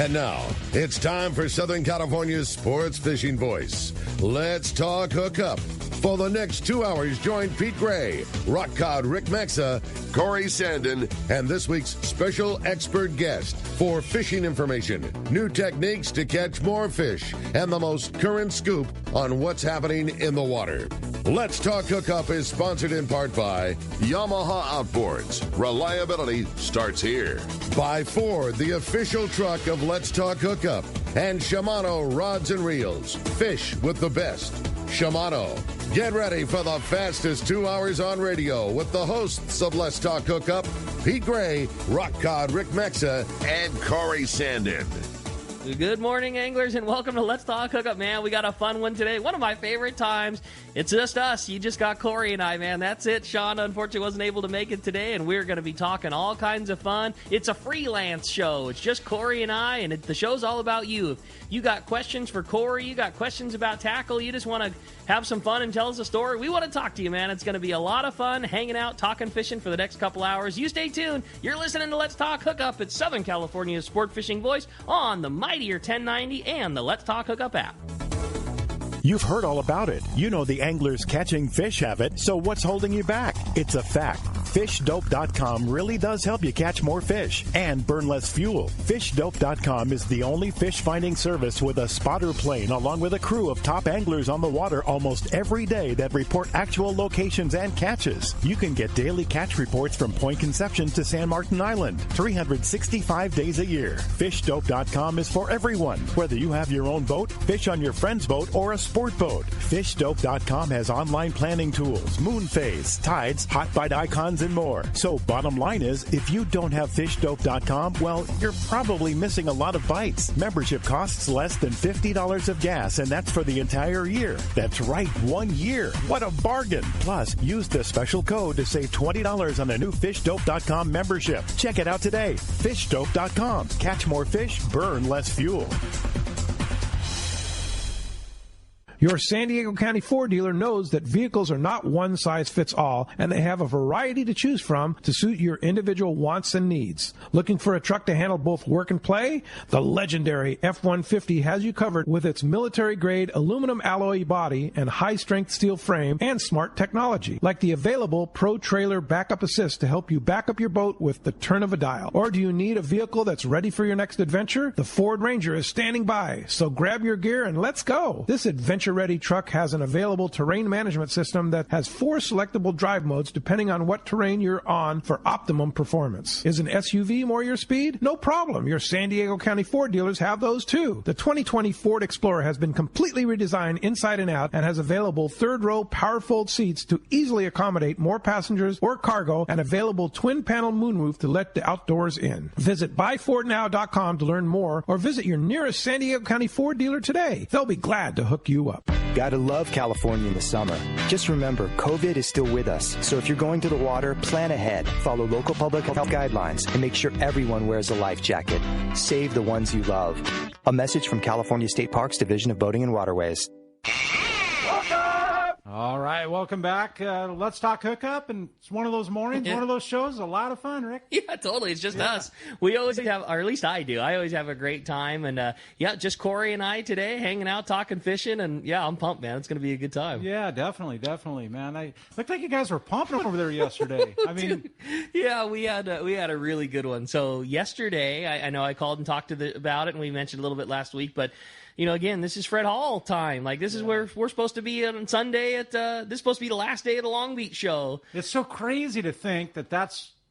And now, it's time for Southern California's sports fishing voice. Let's talk hookup. For the next 2 hours, join Pete Gray, Rock Cod Rick Maxa, Corey Sandin, and this week's special expert guest for fishing information, new techniques to catch more fish, and the most current scoop on what's happening in the water. Let's Talk Hookup is sponsored in part by Yamaha Outboards. Reliability starts here. By Ford, the official truck of Let's Talk Hookup. And Shimano Rods and Reels. Fish with the best. Shimano. Get ready for the fastest 2 hours on radio with the hosts of Let's Talk Hookup, Pete Gray, Rock Cod Rick Mexa, and Corey Sandin. Good morning, anglers, and welcome to Let's Talk Hookup, man. We got a fun one today. One of my favorite times. It's just us. You just got Corey and I, man. That's it. Sean, unfortunately, wasn't able to make it today, and we're going to be talking all kinds of fun. It's a freelance show. It's just Corey and I, and the show's all about you. If you got questions for Corey, you got questions about tackle, you just want to have some fun and tell us a story, we want to talk to you, man. It's going to be a lot of fun hanging out, talking fishing for the next couple hours. You stay tuned. You're listening to Let's Talk Hookup. It's Southern California's sport fishing voice on the mightier 1090 and the Let's Talk Hookup app. You've heard all about it. You know the anglers catching fish have it, so what's holding you back? It's a fact. FishDope.com really does help you catch more fish and burn less fuel. FishDope.com is the only fish finding service with a spotter plane along with a crew of top anglers on the water almost every day that report actual locations and catches. You can get daily catch reports from Point Conception to San Martin Island, 365 days a year. FishDope.com is for everyone, whether you have your own boat, fish on your friend's boat, or a sport boat. FishDope.com has online planning tools, moon phase, tides, hot bite icons, and more. So bottom line is, if you don't have FishDope.com, well, you're probably missing a lot of bites. Membership costs less than $50 of gas, and that's for the entire year. That's right, 1 year. What a bargain. Plus, use the special code to save $20 on a new FishDope.com membership. Check it out today. FishDope.com. Catch more fish, burn less fuel. Your San Diego County Ford dealer knows that vehicles are not one size fits all, and they have a variety to choose from to suit your individual wants and needs. Looking for a truck to handle both work and play? The legendary F-150 has you covered with its military-grade aluminum alloy body and high-strength steel frame and smart technology, like the available Pro Trailer Backup Assist to help you back up your boat with the turn of a dial. Or do you need a vehicle that's ready for your next adventure? The Ford Ranger is standing by, so grab your gear and let's go. This adventure ready truck has an available terrain management system that has 4 selectable drive modes depending on what terrain you're on for optimum performance. Is an SUV more your speed? No problem. Your San Diego County Ford dealers have those too. The 2020 Ford Explorer has been completely redesigned inside and out and has available third row power fold seats to easily accommodate more passengers or cargo, and available twin panel moonroof to let the outdoors in. Visit buyfordnow.com to learn more, or visit your nearest San Diego County Ford dealer today. They'll be glad to hook you up. Gotta love California in the summer. Just remember, COVID is still with us. So if you're going to the water, plan ahead. Follow local public health guidelines and make sure everyone wears a life jacket. Save the ones you love. A message from California State Parks Division of Boating and Waterways. All right, welcome back. Let's Talk Hookup, and it's one of those mornings, one of those shows. A lot of fun, Rick. Yeah, totally. It's just us. We always have, or at least I do. I always have a great time, and just Corey and I today hanging out, talking fishing, and I'm pumped, man. It's going to be a good time. Yeah, definitely, man. I looked like you guys were pumping over there yesterday. I mean, dude, yeah, we had a really good one. So yesterday, I know I called and talked about it, and we mentioned a little bit last week, but. Again, this is Fred Hall time. Like, this is where we're supposed to be on Sunday this is supposed to be the last day of the Long Beach show. It's so crazy to think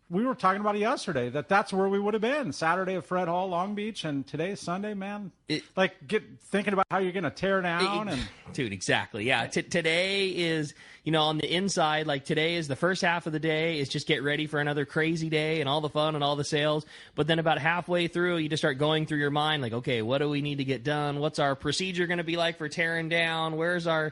we were talking about it yesterday, that's where we would have been. Saturday at Fred Hall, Long Beach, and today's Sunday, man. Thinking about how you're going to tear down. Dude, exactly. Yeah, today is, on the inside, like today is the first half of the day is just get ready for another crazy day and all the fun and all the sales. But then about halfway through, you just start going through your mind like, okay, what do we need to get done? What's our procedure going to be like for tearing down? Where's our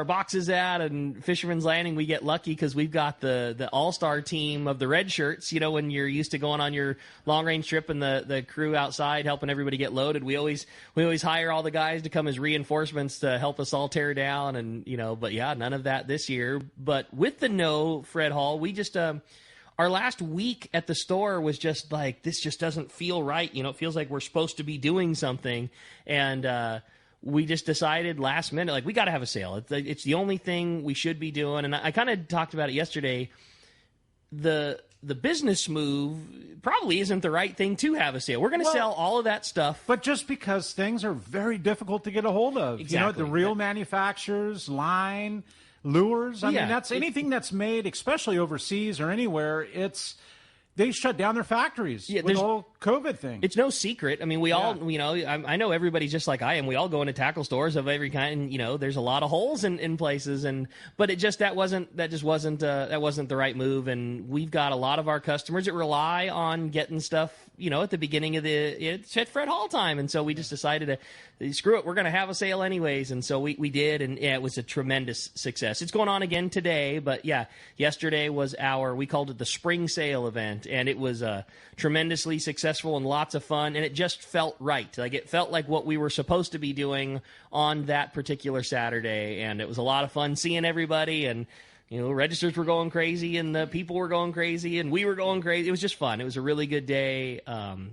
boxes at? And Fisherman's Landing, we get lucky because we've got the all-star team of the red shirts. When you're used to going on your long-range trip and the crew outside helping everybody get loaded, we always hire all the guys to come as reinforcements to help us all tear down. And, but yeah, none of that this year. But with the Fred Hall, we just our last week at the store was just like, this just doesn't feel right. It feels like we're supposed to be doing something. And we just decided last minute, like, we got to have a sale. It's the only thing we should be doing. And I kind of talked about it yesterday. The business move probably isn't the right thing to have a sale. We're going to sell all of that stuff. But just because things are very difficult to get a hold of. Exactly. The real manufacturers, line, lures. I mean, that's anything that's made, especially overseas or anywhere, they shut down their factories with the whole COVID thing. It's no secret. I mean, we all, I know everybody's just like I am. We all go into tackle stores of every kind. There's a lot of holes in places, but that just wasn't the right move. And we've got a lot of our customers that rely on getting stuff, at the beginning of it's at Fred Hall time, and so we just decided to screw it. We're going to have a sale anyways, and so we did, and it was a tremendous success. It's going on again today, but yesterday was we called it the spring sale event, and it was tremendously successful and lots of fun, and it just felt right. Like, it felt like what we were supposed to be doing on that particular Saturday, and it was a lot of fun seeing everybody, and registers were going crazy, and the people were going crazy, and we were going crazy. It was just fun. It was a really good day.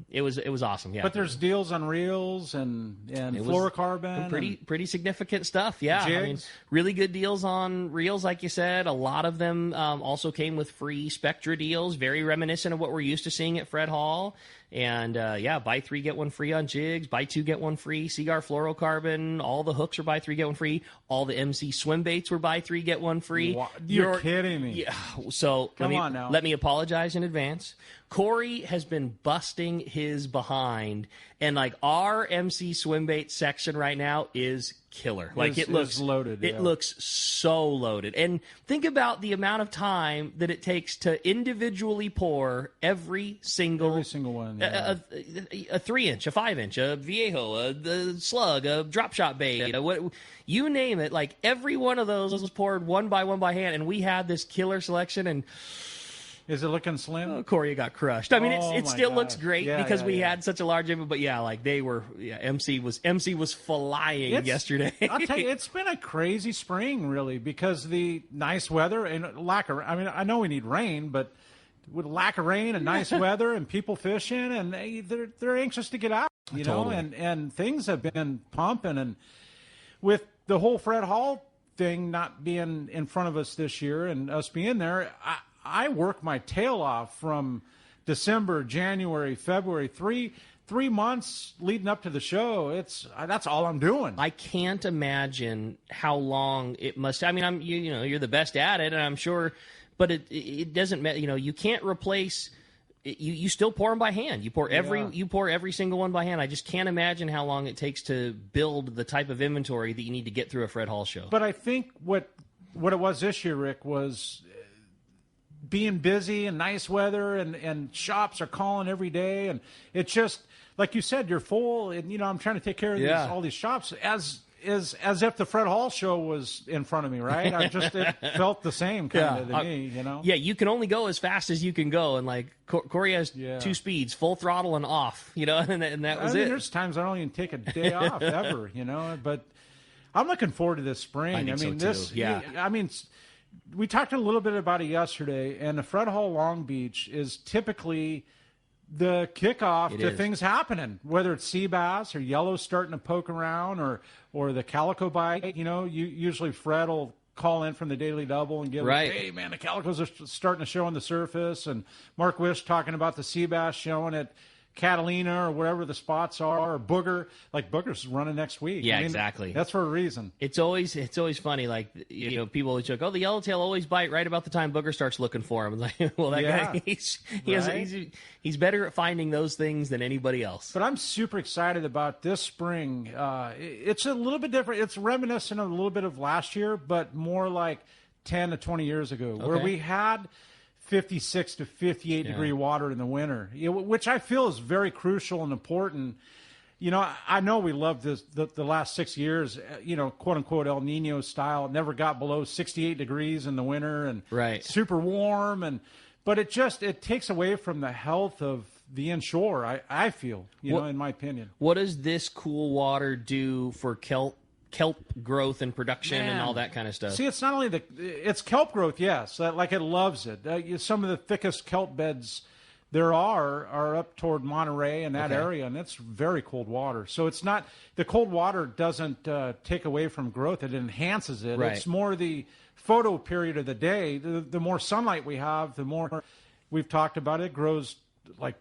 It was awesome. Yeah. But there's deals on reels and fluorocarbon. Pretty significant stuff. Yeah. Jigs. I mean, really good deals on reels, like you said. A lot of them also came with free Spectra deals, very reminiscent of what we're used to seeing at Fred Hall. And buy 3 get 1 free on jigs, buy 2 get 1 free. Cpr Fluorocarbon, all the hooks are buy 3 get 1 free. All the MC swim baits were buy 3 get 1 free. You're kidding me. Yeah. So let me apologize in advance. Corey has been busting his behind, and like our MC swim bait section right now is killer. Like, it looks loaded. It looks so loaded. And think about the amount of time that it takes to individually pour every single one. Yeah. A 3-inch, a 5-inch, a Viejo, a slug, a drop shot bait, you name it. Like, every one of those was poured one by hand, and we had this killer selection. And is it looking slim? Oh, Corey got crushed. I mean, it still looks great because we had such a large input. But MC was flying yesterday. I'll tell you, it's been a crazy spring, really, because the nice weather and lack of. I mean, I know we need rain, but with lack of rain and nice weather and people fishing, and they're anxious to get out, and things have been pumping, and with the whole Fred Hall thing not being in front of us this year and us being there, I work my tail off from December, January, February, three months leading up to the show. That's all I'm doing. I can't imagine how long it must. I mean, you're the best at it, and I'm sure, but it doesn't matter. You can't replace. You still pour them by hand. You pour every single one by hand. I just can't imagine how long it takes to build the type of inventory that you need to get through a Fred Hall show. But I think what it was this year, Rick, was being busy and nice weather, and shops are calling every day, and it's just like you said, you're full, and I'm trying to take care of all these shops as if the Fred Hall show was in front of me, right? It felt the same kind of to me, Yeah, you can only go as fast as you can go, and like Corey has 2 speeds, full throttle and off, and that was it. There's times I don't even take a day off ever, but I'm looking forward to this spring. I mean, this, we talked a little bit about it yesterday, and the Fred Hall Long Beach is typically the kickoff to things happening, whether it's sea bass or yellow starting to poke around or the calico bite. Usually Fred will call in from the Daily Double and give hey, man, the calicos are starting to show on the surface. And Mark Wish talking about the sea bass showing at Catalina or wherever the spots are, or Booger. Like, Booger's running next week. Yeah, exactly. That's for a reason. It's always funny. Like, people always joke, the yellowtail always bite right about the time Booger starts looking for him. Like, well, that guy, he's better at finding those things than anybody else. But I'm super excited about this spring. It's a little bit different. It's reminiscent of a little bit of last year, but more like 10 to 20 years ago, where we had 56 to 58 degree water in the winter, which I feel is very crucial and important. I know we loved the last 6 years, quote unquote El Nino style. It never got below 68 degrees in the winter and super warm. But it takes away from the health of the inshore, I feel, in my opinion. What does this cool water do for kelp kelp growth and production and all that kind of stuff. See, it's not only it's kelp growth, yes, like it loves it. Some of the thickest kelp beds there are up toward Monterey and that area, and it's very cold water. So it's not, the cold water doesn't take away from growth, it enhances it. Right. It's more the photo period of the day. The more sunlight we have, the more, we've talked about it, grows like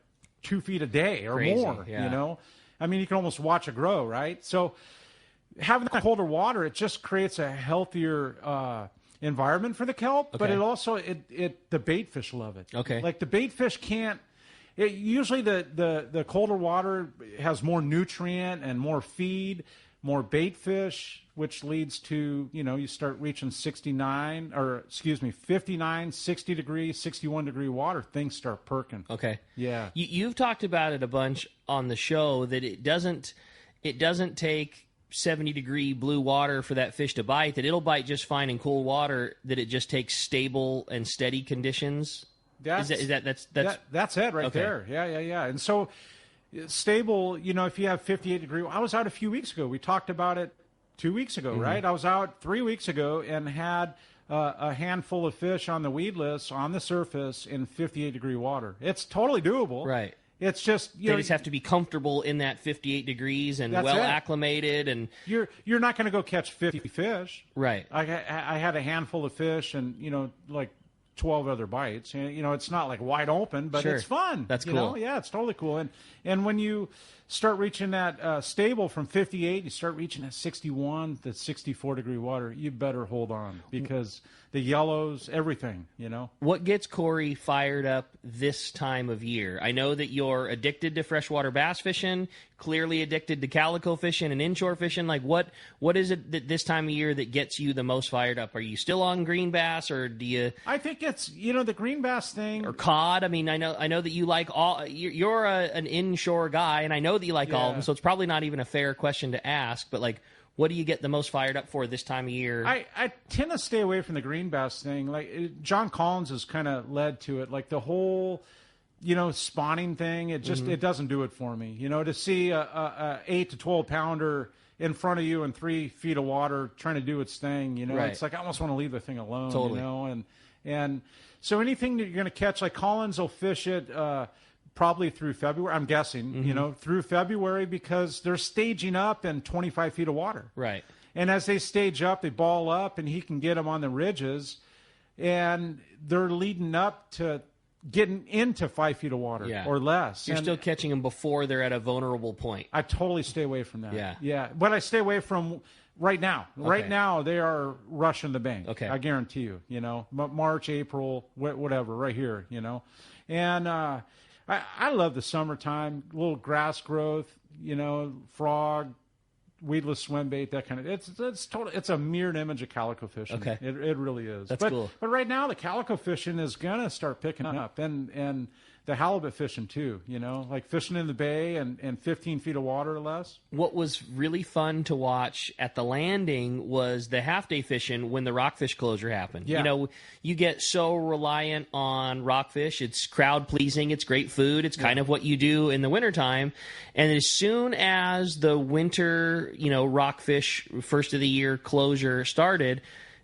2 feet a day or Crazy, more, yeah. you know? I mean, you can almost watch it grow, right? So having that colder water, it just creates a healthier environment for the kelp, but it also, the bait fish love it. Okay. Like the bait fish usually the colder water has more nutrient and more feed, more bait fish, which leads to, you start reaching 59, 60 degree, 61 degree water, things start perking. Okay. Yeah. You've talked about it a bunch on the show that it doesn't take 70-degree blue water for that fish to bite, that it'll bite just fine in cool water, that it just takes stable and steady conditions. That's it right there. Yeah. And so stable, if you have 58 degree, I was out a few weeks ago. We talked about it 2 weeks ago, right? I was out 3 weeks ago and had a handful of fish on the weedless on the surface in 58 degree water. It's totally doable. Right. It's just they just have to be comfortable in that 58 degrees and well acclimated, and you're not going to go catch 50 fish. Right. I had a handful of fish and like 12 other bites. It's not like wide open, but it's fun. That's cool. Yeah, it's totally cool. And when you start reaching that stable from 58, you start reaching that 61 to 64 degree water, you better hold on, because the yellows, everything, What gets Corey fired up this time of year? I know that you're addicted to freshwater bass fishing, clearly addicted to calico fishing and inshore fishing. Like, what is it that this time of year that gets you the most fired up? Are you still on green bass, or do you? I think it's, the green bass thing. Or cod. I mean, I know that you like all. You're an inshore guy, and I know that you like all of them. So it's probably not even a fair question to ask. But like, what do you get the most fired up for this time of year? I tend to stay away from the green bass thing. Like John Collins has kind of led to it. Like the whole, spawning thing. It just it doesn't do it for me. To see a 8 to 12 pounder in front of you in 3 feet of water trying to do its thing. Right. It's like I almost want to leave the thing alone. Totally. And so anything that you're going to catch, like Collins will fish it. Probably through February, I'm guessing, through February, because they're staging up in 25 feet of water. Right. And as they stage up, they ball up, and he can get them on the ridges, and they're leading up to getting into 5 feet of water or less. You're still catching them before they're at a vulnerable point. I totally stay away from that. Yeah. But I stay away from right now. Okay. Right now, they are rushing the bank. Okay. I guarantee you, March, April, whatever, right here, And I love the summertime, little grass growth, frog, weedless swim bait, that kind of. It's a mirrored image of calico fishing. Okay. It really is. That's cool. But right now the calico fishing is gonna start picking up, and the halibut fishing too. Like fishing in the bay and 15 feet of water or less. What was really fun to watch at the landing was the half-day fishing when the rockfish closure happened. Yeah. You get so reliant on rockfish. It's crowd-pleasing. It's great food. It's kind of what you do in the wintertime. And as soon as the winter, rockfish first of the year closure started,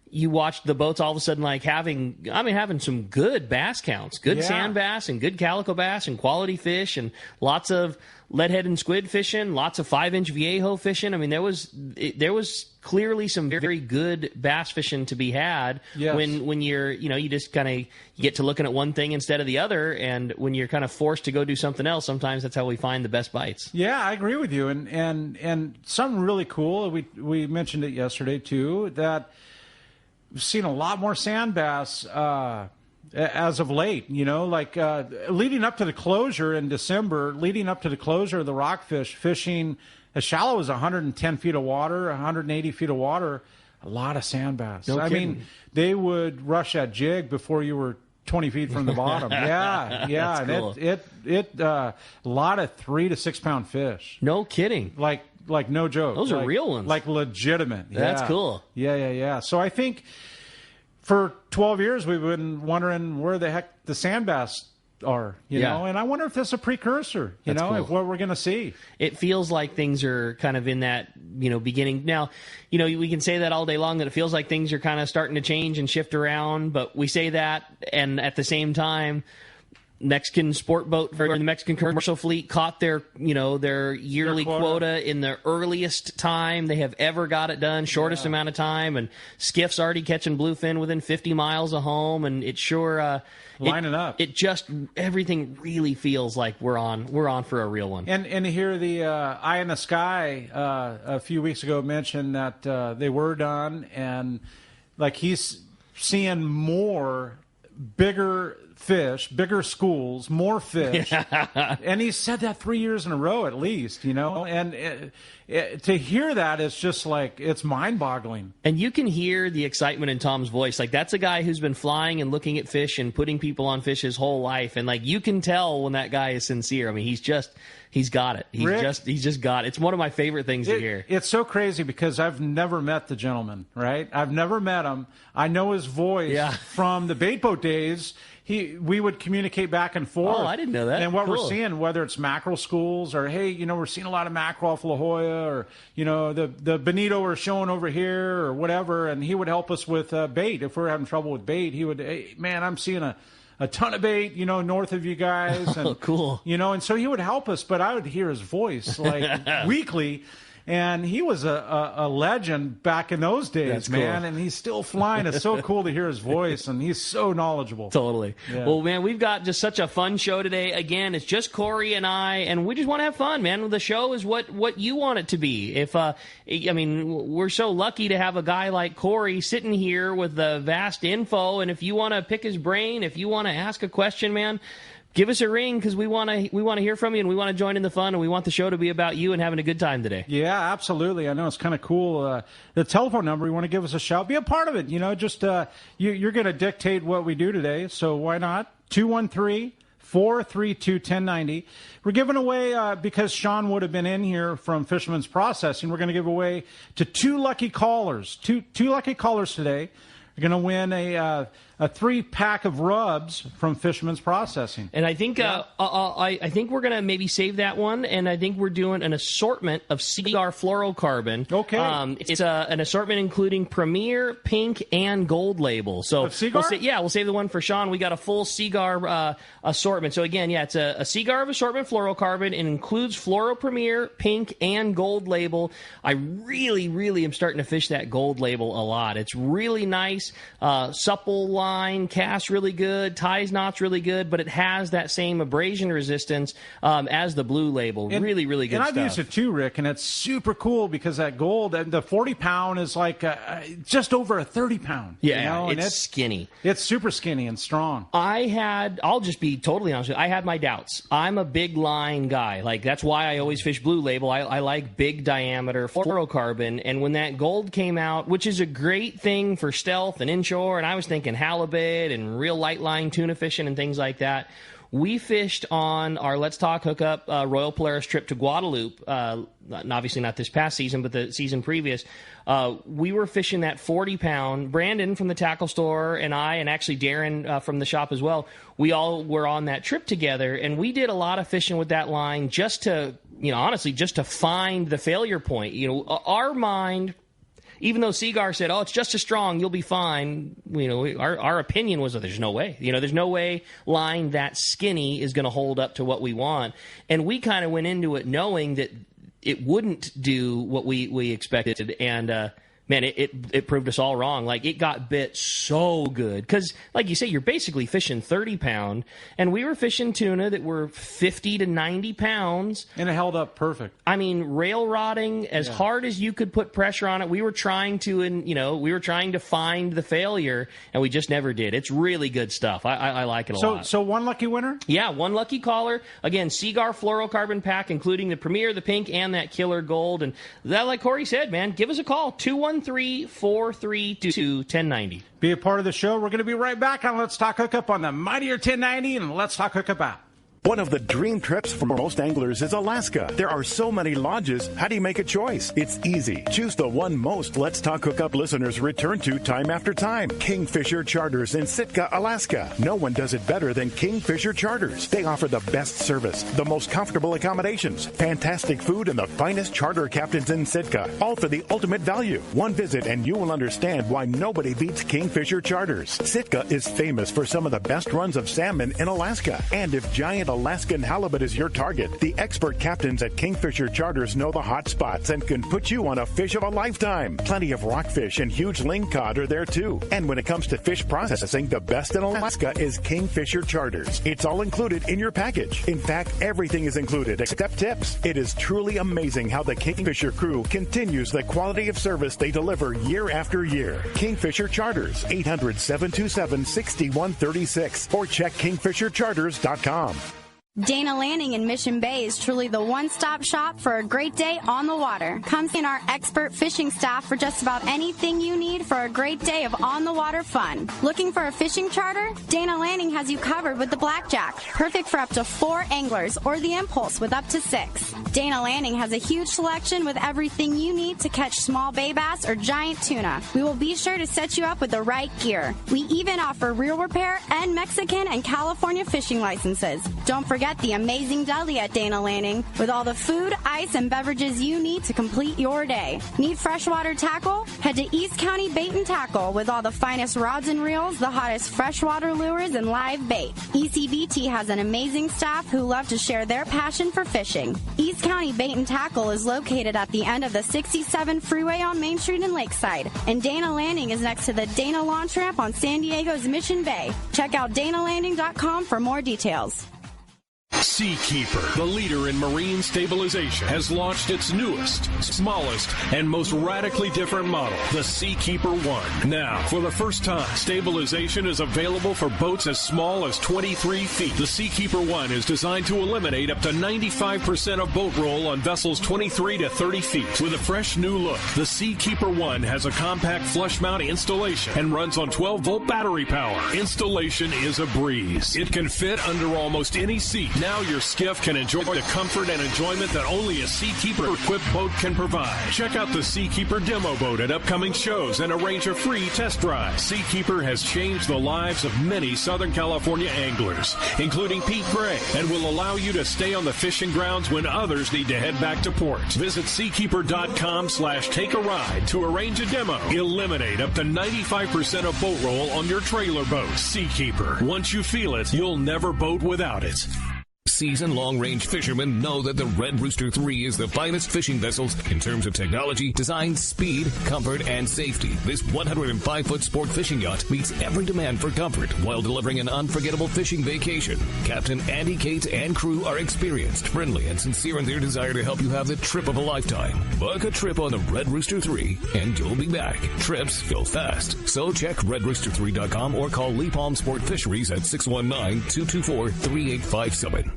you watched the boats all of a sudden having some good bass counts, good sand bass and good calico bass and quality fish, and lots of leadhead and squid fishing, lots of 5-inch viejo fishing. I mean, there was clearly some very good bass fishing to be had when you're, you just kind of get to looking at one thing instead of the other. And when you're kind of forced to go do something else, sometimes that's how we find the best bites. Yeah, I agree with you. And something really cool, we mentioned it yesterday too, that we've seen a lot more sand bass as of late, leading up to the closure in December, leading up to the closure of the rockfish, fishing as shallow as 110 feet of water, 180 feet of water, a lot of sand bass. No kidding. I mean, they would rush that jig before you were 20 feet from the bottom. Yeah. That's cool. And a lot of 3 to 6 pound fish. No kidding. Like no joke. Those are real ones. Like legitimate. That's cool. Yeah. So I think for 12 years we've been wondering where the heck the sand bass are, you know, and I wonder if that's a precursor, That's cool. of what we're going to see. It feels like things are kind of in that, beginning. Now, we can say that all day long, that it feels like things are kind of starting to change and shift around, but we say that, and at the same time, Mexican sport boat or the Mexican commercial fleet caught their yearly quota in the earliest time they have ever got it done, shortest amount of time, and skiff's already catching bluefin within 50 miles of home, and it sure lining up. It just, everything really feels like we're on for a real one. And here the Eye in the Sky a few weeks ago mentioned that they were done, and like he's seeing more bigger fish, bigger schools, more fish. And he said that 3 years in a row at least, and to hear that is just like, it's mind-boggling. And you can hear the excitement in Tom's voice. Like, that's a guy who's been flying and looking at fish and putting people on fish his whole life, and like, you can tell when that guy is sincere. I mean, he's got it. He's just got it. It's one of my favorite things to hear. It's so crazy because I've never met the gentleman, right? I've never met him. I know his voice from the bait boat days. We would communicate back and forth. Oh, I didn't know that. And what Cool. we're seeing, whether it's mackerel schools or, hey, we're seeing a lot of mackerel off La Jolla, or, the bonito we're showing over here or whatever. And he would help us with bait. If we're having trouble with bait, he would, hey, man, I'm seeing a ton of bait, north of you guys. And, cool. And so he would help us, but I would hear his voice like weekly. And he was a legend back in those days, That's man. cool. And he's still flying. It's so cool to hear his voice, and he's so knowledgeable. Totally. Yeah. Well, man, we've got just such a fun show today. Again, it's just Corey and I, and we just want to have fun, man. The show is what you want it to be. We're so lucky to have a guy like Corey sitting here with the vast info, and if you want to pick his brain, if you want to ask a question, man, give us a ring, because we want to hear from you, and we want to join in the fun, and we want the show to be about you and having a good time today. Yeah, absolutely. I know it's kind of cool. The telephone number, you want to give us a shout, be a part of it. Just you're going to dictate what we do today, so why not? 213-432-1090. We're giving away, because Sean would have been in here from Fisherman's Processing, we're going to give away to two lucky callers. Two lucky callers today. You're going to win a 3-pack of rubs from Fisherman's Processing. And I think I think we're going to maybe save that one, and I think we're doing an assortment of Cpr Fluorocarbon. Okay. It's an assortment including Premier, Pink, and Gold label. So we'll save the one for Sean. We got a full Seagar assortment. So again, it's a Seagar of assortment fluorocarbon. It includes Fluoro Premier, Pink, and Gold label. I really, really am starting to fish that Gold label a lot. It's really nice, supple line, casts really good, ties knots really good, but it has that same abrasion resistance as the blue label. Really, really good stuff. And I've used it too, Rick, and it's super cool because that Gold, the 40-pound is like just over a 30-pound. Yeah, it's skinny. It's super skinny and strong. I'll just be totally honest with you, I had my doubts. I'm a big line guy. Like, that's why I always fish blue label. I like big diameter fluorocarbon, and when that Gold came out, which is a great thing for stealth and inshore, and I was thinking halibut and real light line tuna fishing and things like that. We fished on our Let's Talk Hookup Royal Polaris trip to Guadalupe, obviously not this past season, but the season previous. We were fishing that 40-pound. Brandon from the tackle store and I, and actually Darren from the shop as well, we all were on that trip together, and we did a lot of fishing with that line just to, honestly, just to find the failure point. Our mind, even though Seagar said, it's just as strong, you'll be fine, our opinion was that there's no way. There's no way line that skinny is going to hold up to what we want. And we kind of went into it knowing that it wouldn't do what we expected. And, man, it proved us all wrong. Like, it got bit so good. Because, like you say, you're basically fishing 30-pound. And we were fishing tuna that were 50 to 90 pounds. And it held up perfect. I mean, rail rodding as hard as you could put pressure on it. We were trying to find the failure, and we just never did. It's really good stuff. I like it a lot. So one lucky winner? Yeah, one lucky caller. Again, Seagar Fluorocarbon pack, including the Premier, the Pink, and that Killer Gold. And that, like Corey said, man, give us a call. 213-432-1090. Be a part of the show. We're going to be right back on Let's Talk Hookup on the Mightier 1090 and Let's Talk Hookup app. One of the dream trips for most anglers is Alaska. There are so many lodges. How do you make a choice? It's easy. Choose the one most Let's Talk Hookup listeners return to time after time. Kingfisher Charters in Sitka, Alaska. No one does it better than Kingfisher Charters. They offer the best service, the most comfortable accommodations, fantastic food, and the finest charter captains in Sitka. All for the ultimate value. One visit and you will understand why nobody beats Kingfisher Charters. Sitka is famous for some of the best runs of salmon in Alaska. And if giant Alaskan halibut is your target, the expert captains at Kingfisher Charters know the hot spots and can put you on a fish of a lifetime. Plenty of rockfish and huge lingcod are there too. And when it comes to fish processing, the best in Alaska is Kingfisher Charters. It's all included in your package. In fact, everything is included except tips. It is truly amazing how the Kingfisher crew continues the quality of service they deliver year after year. Kingfisher Charters, 800-727-6136 or check kingfishercharters.com. Dana Landing in Mission Bay is truly the one-stop shop for a great day on the water. Come see our expert fishing staff for just about anything you need for a great day of on-the-water fun. Looking for a fishing charter? Dana Landing has you covered with the Blackjack, perfect for up to 4 anglers, or the Impulse with up to 6. Dana Landing has a huge selection with everything you need to catch small bay bass or giant tuna. We will be sure to set you up with the right gear. We even offer reel repair and Mexican and California fishing licenses. Don't forget the amazing deli at Dana Landing with all the food, ice, and beverages you need to complete your day. Need freshwater tackle? Head to East County Bait and Tackle with all the finest rods and reels, the hottest freshwater lures, and live bait. ECBT has an amazing staff who love to share their passion for fishing. East County Bait and Tackle is located at the end of the 67 freeway on Main Street in Lakeside, and Dana Landing is next to the Dana Launch Ramp on San Diego's Mission Bay. Check out danalanding.com for more details. Seakeeper, the leader in marine stabilization, has launched its newest, smallest, and most radically different model, the Seakeeper 1. Now, for the first time, stabilization is available for boats as small as 23 feet. The Seakeeper 1 is designed to eliminate up to 95% of boat roll on vessels 23 to 30 feet. With a fresh new look, the Seakeeper 1 has a compact flush mount installation and runs on 12-volt battery power. Installation is a breeze. It can fit under almost any seat. Now your skiff can enjoy the comfort and enjoyment that only a Seakeeper-equipped boat can provide. Check out the Seakeeper Demo boat at upcoming shows and arrange a free test drive. Seakeeper has changed the lives of many Southern California anglers, including Pete Gray, and will allow you to stay on the fishing grounds when others need to head back to port. Visit Seakeeper.com/take-a-ride to arrange a demo. Eliminate up to 95% of boat roll on your trailer boat. Seakeeper. Once you feel it, you'll never boat without it. Seasoned long-range fishermen know that the Red Rooster 3 is the finest fishing vessels in terms of technology, design, speed, comfort, and safety. This 105-foot sport fishing yacht meets every demand for comfort while delivering an unforgettable fishing vacation. Captain Andy Cates and crew are experienced, friendly, and sincere in their desire to help you have the trip of a lifetime. Book a trip on the Red Rooster 3, and you'll be back. Trips go fast. So check redrooster3.com or call Lee Palm Sport Fisheries at 619-224-3857.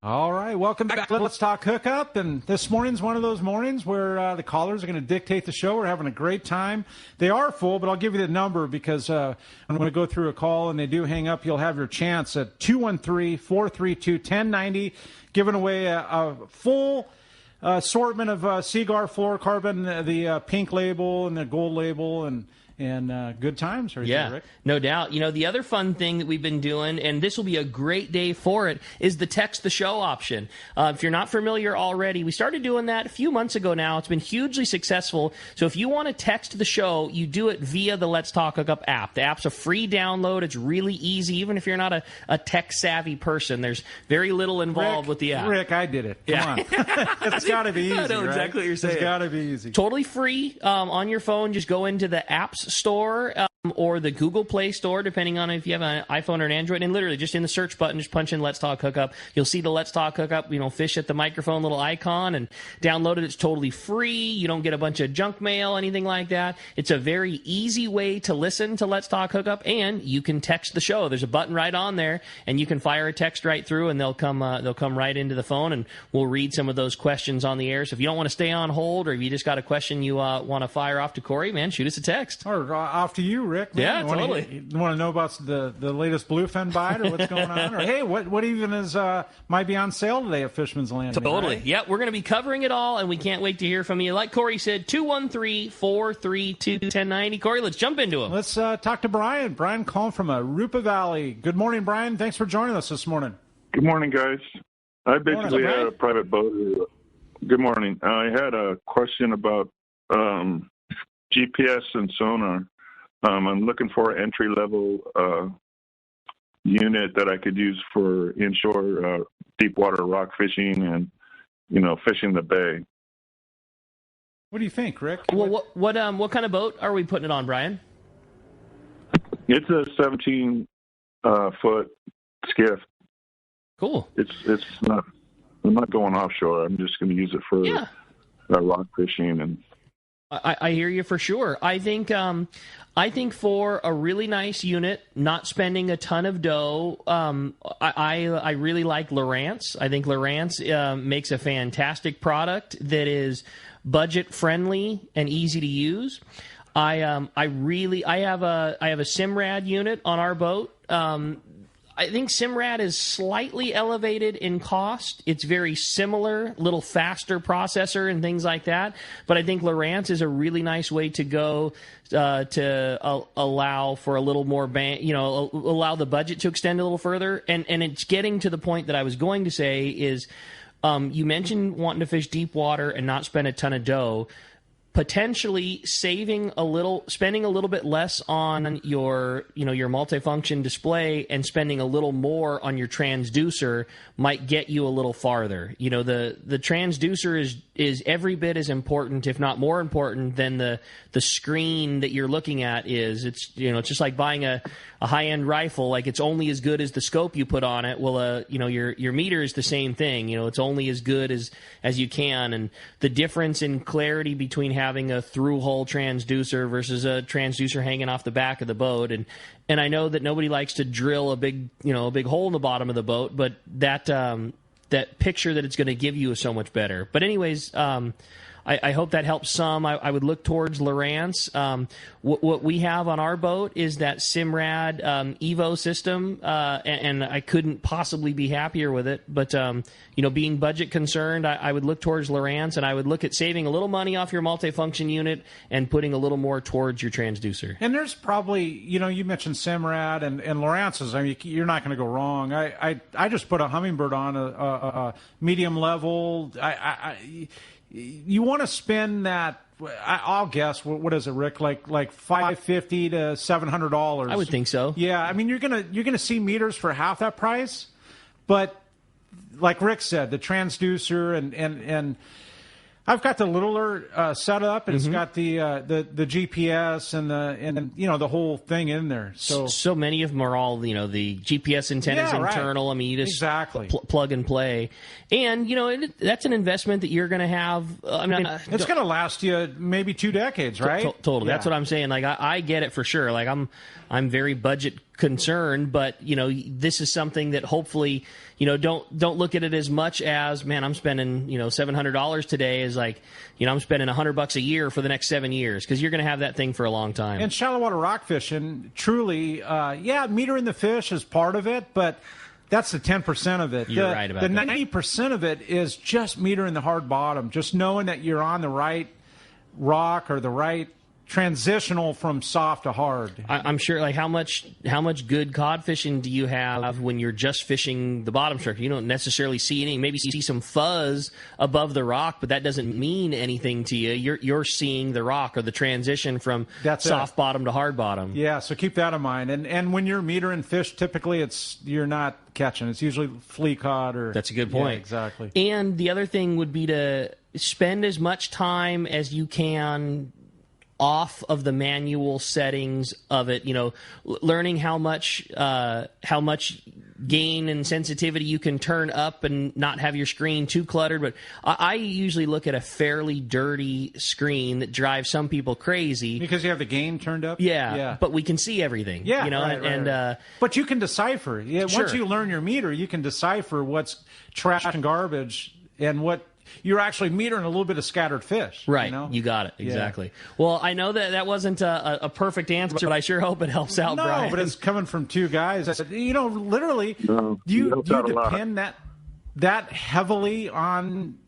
All right, welcome back. Let's talk hookup. And this morning's one of those mornings where the callers are going to dictate the show. We're having a great time. They are full, but I'll give you the number because I'm going to go through a call and they do hang up. You'll have your chance at 213-432-1090, giving away a full assortment of Cpr Fluorocarbon, the pink label and the gold label, and good times right there, Rick. No doubt. You know, the other fun thing that we've been doing, and this will be a great day for it, is the text the show option. If you're not familiar already, we started doing that a few months ago now. It's been hugely successful. So if you want to text the show, you do it via the Let's Talk Hookup app. The app's a free download. It's really easy, even if you're not a tech-savvy person. There's very little involved with the app. Rick, I did it. Come on. It's got to be easy, I know exactly what you're saying. It's got to be easy. Totally free on your phone. Just go into the apps store or the Google Play Store, depending on if you have an iPhone or an Android, and literally just in the search button, just punch in Let's Talk Hookup. You'll see the Let's Talk Hookup, fish at the microphone little icon, and download it. It's totally free. You don't get a bunch of junk mail, anything like that. It's a very easy way to listen to Let's Talk Hookup, and you can text the show. There's a button right on there, and you can fire a text right through, and they'll come right into the phone, and we'll read some of those questions on the air. So if you don't want to stay on hold, or if you just got a question you want to fire off to Corey, man, shoot us a text. Or off to you, Rick. Rick? Man? Yeah, totally. You want to know about the latest bluefin bite or what's going on? Or, hey, what even is might be on sale today at Fishman's Landing? Totally. Right? Yeah, we're going to be covering it all, and we can't wait to hear from you. Like Corey said, 213-432-1090. Corey, let's jump into him. Let's talk to Brian. Brian calling from Arupa Valley. Good morning, Brian. Thanks for joining us this morning. Good morning, guys. I basically had a private boat. Good morning. I had a question about GPS and sonar. I'm looking for an entry-level unit that I could use for inshore deep water rock fishing and, fishing the bay. What do you think, Rick? Well, what kind of boat are we putting it on, Brian? It's a 17-foot skiff. Cool. It's not. I'm not going offshore. I'm just going to use it for rock fishing and. I hear you for sure. I think for a really nice unit, not spending a ton of dough, I really like Lowrance. I think Lowrance makes a fantastic product that is budget friendly and easy to use. I have a Simrad unit on our boat. I think Simrad is slightly elevated in cost. It's very similar, little faster processor and things like that. But I think Lowrance is a really nice way to go to allow for a little more, allow the budget to extend a little further. And it's getting to the point that I was going to say is, you mentioned wanting to fish deep water and not spend a ton of dough. Potentially spending a little bit less on your multifunction display and spending a little more on your transducer might get you a little farther. The transducer is every bit as important, if not more important, than the screen that you're looking at is. It's just like buying a high-end rifle. Like, it's only as good as the scope you put on it. Well, your meter is the same thing. It's only as good as you can. And the difference in clarity between having a through-hole transducer versus a transducer hanging off the back of the boat. And I know that nobody likes to drill a big hole in the bottom of the boat, but that picture that it's going to give you is so much better. But anyways, I hope that helps some. I would look towards Lowrance. What we have on our boat is that Simrad Evo system, and I couldn't possibly be happier with it. But, being budget concerned, I would look towards Lowrance, and I would look at saving a little money off your multifunction unit and putting a little more towards your transducer. And there's probably, you mentioned Simrad and Lowrance's. I mean, you're not going to go wrong. I just put a Humminbird on a medium level. You want to spend that? I'll guess. What is it, Rick? Like $550 to $700. I would think so. Yeah, I mean you're gonna see meters for half that price, but like Rick said, the transducer and I've got the littler set up, and it's got the GPS and the whole thing in there. So many of them are all the GPS antennas internal. Right. I mean, you just plug and play, and that's an investment that you're going to have. I mean, it's going to last you maybe 2 decades, right? Totally. Yeah. That's what I'm saying. Like I get it for sure. Like I'm very budget concerned, but this is something that hopefully don't look at it as much as, man, I'm spending $700 today, is like I'm spending $100 a year for the next 7 years, because you're going to have that thing for a long time. And shallow water rock fishing, truly, metering the fish is part of it, but that's the 10% of it. You're right about that. The 90% of it is just metering the hard bottom, just knowing that you're on the right rock or the right transitional from soft to hard. I'm sure. Like, how much good cod fishing do you have when you're just fishing the bottom structure? You don't necessarily see any. Maybe see some fuzz above the rock, but that doesn't mean anything to you. You're seeing the rock or the transition from soft bottom to hard bottom. Yeah, so keep that in mind. And when you're metering fish, typically you're not catching. It's usually flea cod or. That's a good point. Yeah, exactly. And the other thing would be to spend as much time as you can off of the manual settings of it, learning how much gain and sensitivity you can turn up and not have your screen too cluttered. But I usually look at a fairly dirty screen that drives some people crazy. Because you have the gain turned up? Yeah. But we can see everything. Yeah, right. But you can decipher. Yeah, sure. Once you learn your meter, you can decipher what's trash and garbage and what you're actually metering a little bit of scattered fish. Right. You know? You got it. Exactly. Yeah. Well, I know that wasn't a perfect answer, but I sure hope it helps out, Brian. No, but it's coming from two guys. Literally, you depend that heavily on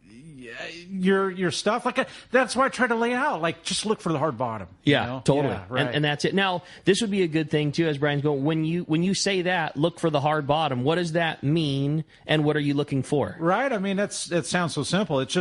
your stuff. That's why I try to lay out. Just look for the hard bottom. Yeah, totally. Yeah, right. And that's it. Now, this would be a good thing too, as Brian's going. When you say that, look for the hard bottom. What does that mean, and what are you looking for? Right. I mean, it sounds so simple. It's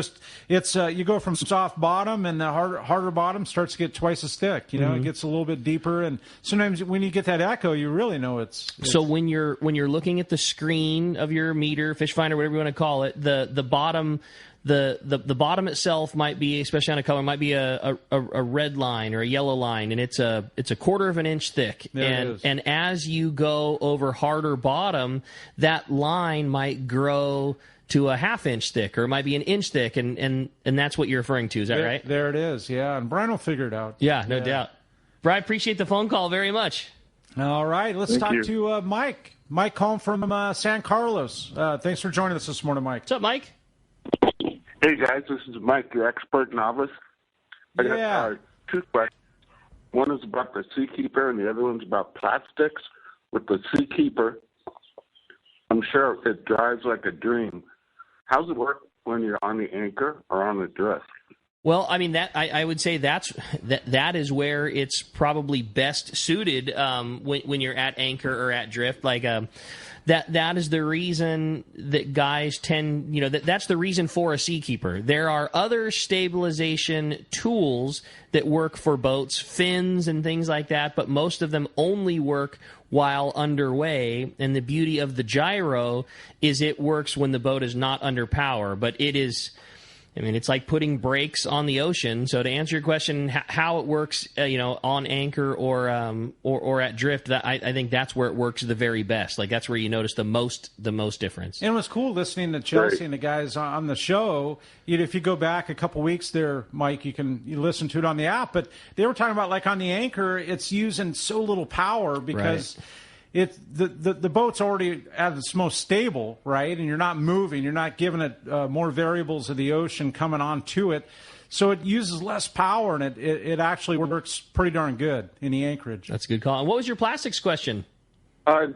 you go from soft bottom, and the harder bottom starts to get twice as thick. It gets a little bit deeper, and sometimes when you get that echo, you really know it's. So when you're looking at the screen of your meter, fish finder, whatever you want to call it, the bottom. The bottom itself might be, especially on a color, might be a red line or a yellow line, and it's a 1/4 of an inch thick. And as you go over harder bottom, that line might grow to a 1/2 inch thick, or it might be an inch thick, and that's what you're referring to. Is that right? There it is. Yeah, and Brian will figure it out. Yeah, no doubt. Brian, appreciate the phone call very much. All right, let's talk to Mike. Mike calling from San Carlos. Thanks for joining us this morning, Mike. What's up, Mike? Hey, guys, this is Mike, your expert novice. I got two questions. One is about the Seakeeper, and the other one's about plastics. With the Seakeeper, I'm sure it drives like a dream. How does it work when you're on the anchor or on the drift? Well, I mean, I would say that is where it's probably best suited when you're at anchor or at drift. That is the reason that guys tend, that's the reason for a Seakeeper. There are other stabilization tools that work for boats, fins and things like that, but most of them only work while underway. And the beauty of the gyro is it works when the boat is not under power, but it is... I mean, it's like putting brakes on the ocean. So to answer your question, how it works, on anchor or at drift, I think that's where it works the very best. That's where you notice the most difference. And it was cool listening to Chelsea and the guys on the show. If you go back a couple weeks there, Mike, you listen to it on the app. But they were talking about on the anchor, it's using so little power because. Right. The boat's already at its most stable, right? And you're not moving. You're not giving it more variables of the ocean coming onto it. So it uses less power, and it actually works pretty darn good in the anchorage. That's a good call. And what was your plastics question? I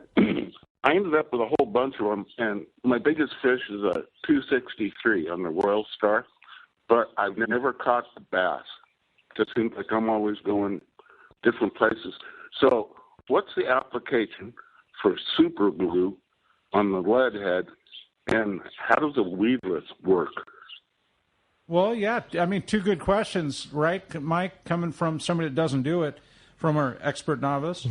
ended up with a whole bunch of them, and my biggest fish is a 263 on the Royal Star, but I've never caught the bass. It just seems like I'm always going different places. So what's the application for super glue on the lead head, and how does a weedless work? Well, yeah, I mean, two good questions, right, Mike, coming from somebody that doesn't do it, from our expert novice.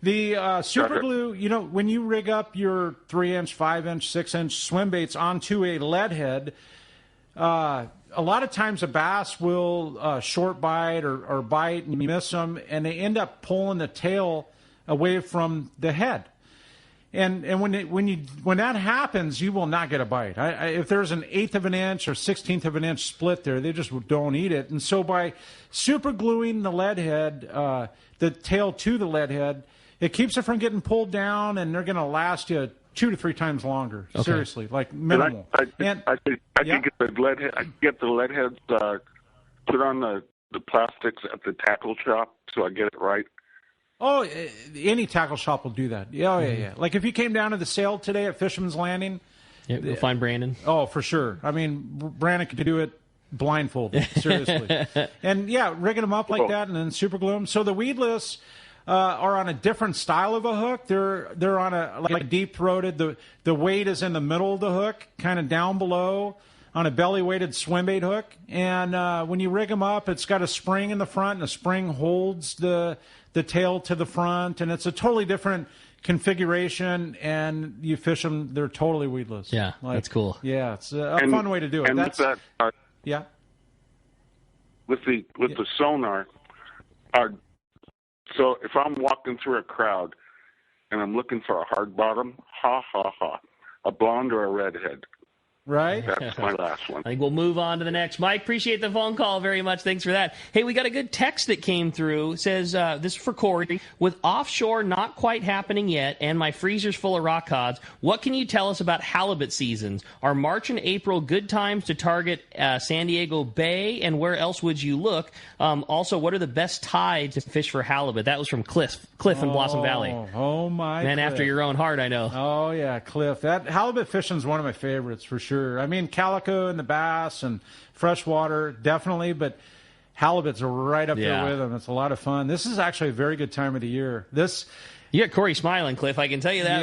The super glue, when you rig up your 3-inch, 5-inch, 6-inch swim baits onto a lead head, a lot of times a bass will short bite or bite and you miss them, and they end up pulling the tail away from the head, and when that happens, you will not get a bite. If there's an 1/8 of an inch or 1/16 of an inch split there, they just don't eat it. And so by super gluing the lead head, the tail to the lead head, it keeps it from getting pulled down, and they're going to last you 2 to 3 times longer. Okay. Seriously, minimal. I can get the lead head. I can get the lead heads put on the plastics at the tackle shop, so I get it right. Oh, any tackle shop will do that. Yeah, yeah. Like if you came down to the sale today at Fisherman's Landing. Yeah, we'll find Brandon. Oh, for sure. I mean, Brandon could do it blindfolded, seriously. And, rigging them up like that and then super glue them. So the weedless are on a different style of a hook. They're on a deep-throated. The weight is in the middle of the hook, kind of down below, on a belly-weighted swim bait hook. And when you rig them up, it's got a spring in the front, and the spring holds the tail to the front, and it's a totally different configuration, and you fish them, they're totally weedless. Yeah, that's cool. Yeah, it's a fun way to do it. And with the sonar, so if I'm walking through a crowd and I'm looking for a hard bottom, a blonde or a redhead, Right? That's my last one. I think we'll move on to the next. Mike, appreciate the phone call very much. Thanks for that. Hey, we got a good text that came through. It says, this is for Corey. With offshore not quite happening yet and my freezer's full of rock cods, what can you tell us about halibut seasons? Are March and April good times to target San Diego Bay, and where else would you look? Also, what are the best tides to fish for halibut? That was from Cliff in Blossom Valley. Oh, my Man Cliff. after your own heart, I know. Oh, yeah, Cliff. That halibut fishing is one of my favorites for sure. I mean, calico and the bass and freshwater, definitely, but halibuts are right up there with them. It's a lot of fun. This is actually a very good time of the year. You got Corey smiling, Cliff. I can tell you that.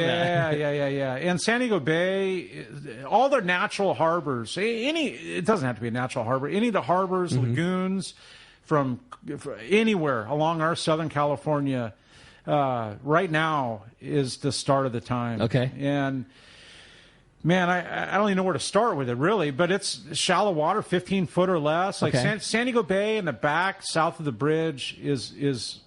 Yeah. And San Diego Bay, all their natural harbors, it doesn't have to be a natural harbor, any of the harbors, lagoons from anywhere along our Southern California, right now is the start of the time. Okay. And man, I don't even know where to start with it, really, but it's shallow water, 15 foot or less. Like San Diego Bay in the back, south of the bridge, it's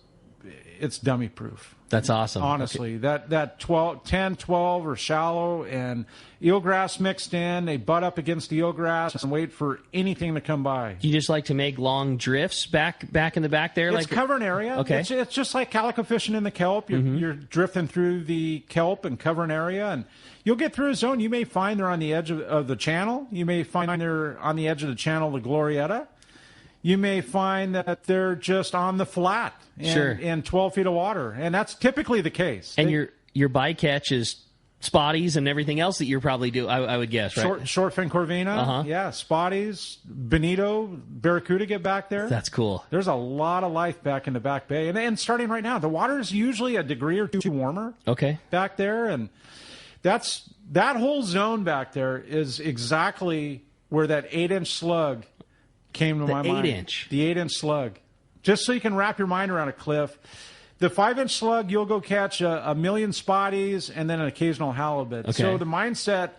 dummy proof. That's awesome. Honestly, that 10, 12 are shallow, and eelgrass mixed in. They butt up against the eelgrass and wait for anything to come by. Do you just like to make long drifts back in the back there? It's cover an area. Okay. It's just like calico fishing in the kelp. You're drifting through the kelp and cover an area, and you'll get through a zone. You may find they're on the edge of the channel. You may find they're on the edge of the channel, the Glorietta. You may find that they're just on the flat and 12 feet of water, and that's typically the case. And your bycatch is spotties and everything else that you probably do, I would guess, right? Short fin corvina, spotties, bonito, barracuda get back there. That's cool. There's a lot of life back in the back bay, and starting right now, the water is usually a degree or two warmer. Okay. Back there, and that whole zone back there is exactly where that 8-inch slug came to my mind. 8-inch. The 8-inch slug. Just so you can wrap your mind around it, Cliff. The 5-inch slug, you'll go catch a million spotties and then an occasional halibut. Okay. So the mindset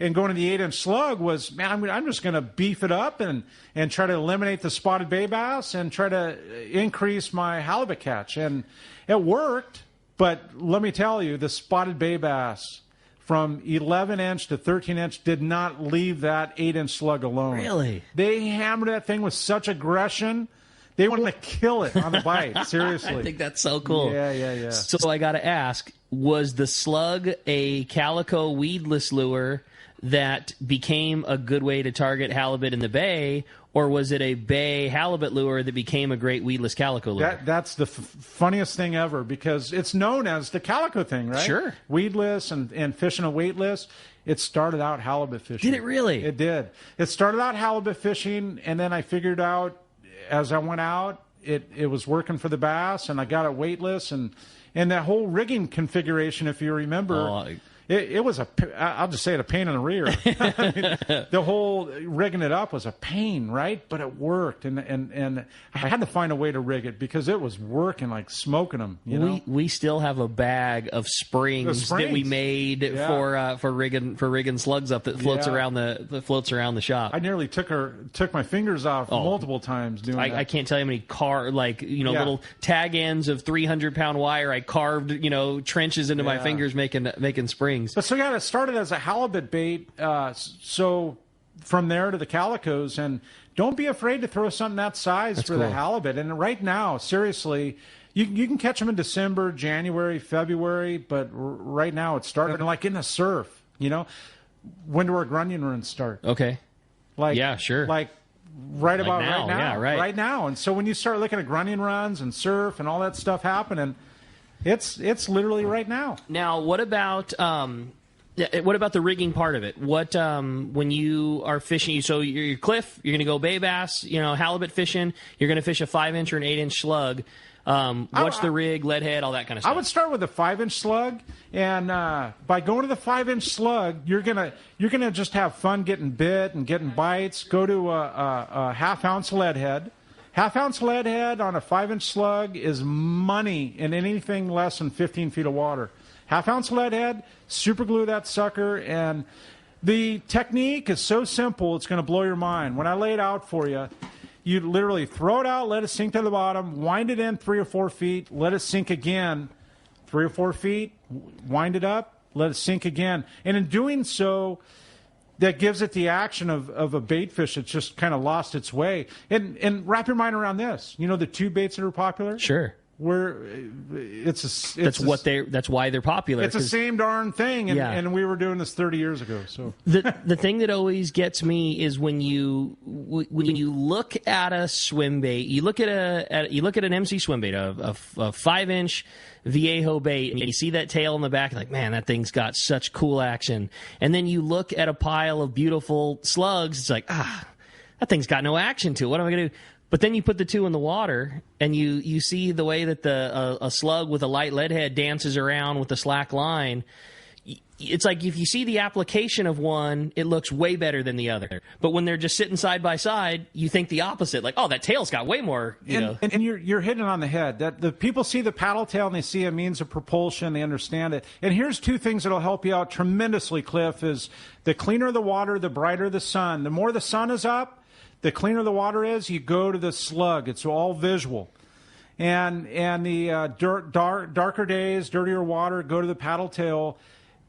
in going to the 8-inch slug was, man, I'm just going to beef it up and try to eliminate the spotted bay bass and try to increase my halibut catch. And it worked, but let me tell you, the spotted bay bass from 11-inch to 13-inch did not leave that 8-inch slug alone. Really? They hammered that thing with such aggression. They wanted to kill it on the bite. Seriously. I think that's so cool. Yeah. So I got to ask, was the slug a calico weedless lure that became a good way to target halibut in the bay, or was it a bay halibut lure that became a great weedless calico lure? That's the funniest thing ever, because it's known as the calico thing, right? Sure. Weedless and fishing a weightless. It started out halibut fishing. Did it really? It did. It started out halibut fishing, and then I figured out as I went out, it was working for the bass, and I got it weightless, and that whole rigging configuration, if you remember, it was I'll just say it, a pain in the rear. I mean, the whole rigging it up was a pain, right? But it worked, and I had to find a way to rig it because it was working like smoking them. You know, we still have a bag of springs that we made for rigging slugs up that floats around the shop. I nearly took my fingers off multiple times doing that. I can't tell you how many little tag ends of 300-pound wire I carved trenches into my fingers making springs. But so it started as a halibut bait. So from there to the calicos, and don't be afraid to throw something that size for the halibut. And right now, seriously, you can catch them in December, January, February, but right now it's starting like in the surf. When do our grunion runs start? Okay. Sure. Like right about now, right now. Yeah, right. Right now. And so when you start looking at grunion runs and surf and all that stuff happening, it's literally right now. Now, what about the rigging part of it? What when you are fishing? So you're Cliff, you're going to go bay bass, halibut fishing. You're going to fish a 5-inch or an 8-inch slug. What's the rig, lead head, all that kind of stuff? I would start with a 5-inch slug, and by going to the 5-inch slug, you're gonna just have fun getting bit and getting bites. Go to a half-ounce lead head. Half-ounce lead head on a 5-inch slug is money in anything less than 15 feet of water. Half-ounce lead head, super glue that sucker, and the technique is so simple, it's going to blow your mind. When I lay it out for you, you literally throw it out, let it sink to the bottom, wind it in 3 or 4 feet, let it sink again 3 or 4 feet, wind it up, let it sink again. And in doing so, that gives it the action of a bait fish that's just kind of lost its way. And wrap your mind around this. You know the tube baits that are popular? Sure. That's why they're popular. It's the same darn thing, and we were doing this 30 years ago. So the thing that always gets me is when you look at a swim bait, you look at an MC swim bait, a 5-inch Viejo bait, and you see that tail in the back, and like, man, that thing's got such cool action. And then you look at a pile of beautiful slugs, it's like, that thing's got no action to it. What am I going to do? But then you put the two in the water, and you see the way that a slug with a light lead head dances around with a slack line. It's like if you see the application of one, it looks way better than the other. But when they're just sitting side by side, you think the opposite. Like, oh, that tail's got way more, And you're hitting it on the head. That the people see the paddle tail and they see a means of propulsion. They understand it. And here's two things that'll help you out tremendously, Cliff, is the cleaner the water, the brighter the sun. The more the sun is up, the cleaner the water is, you go to the slug. It's all visual. And the darker days, dirtier water, go to the paddle tail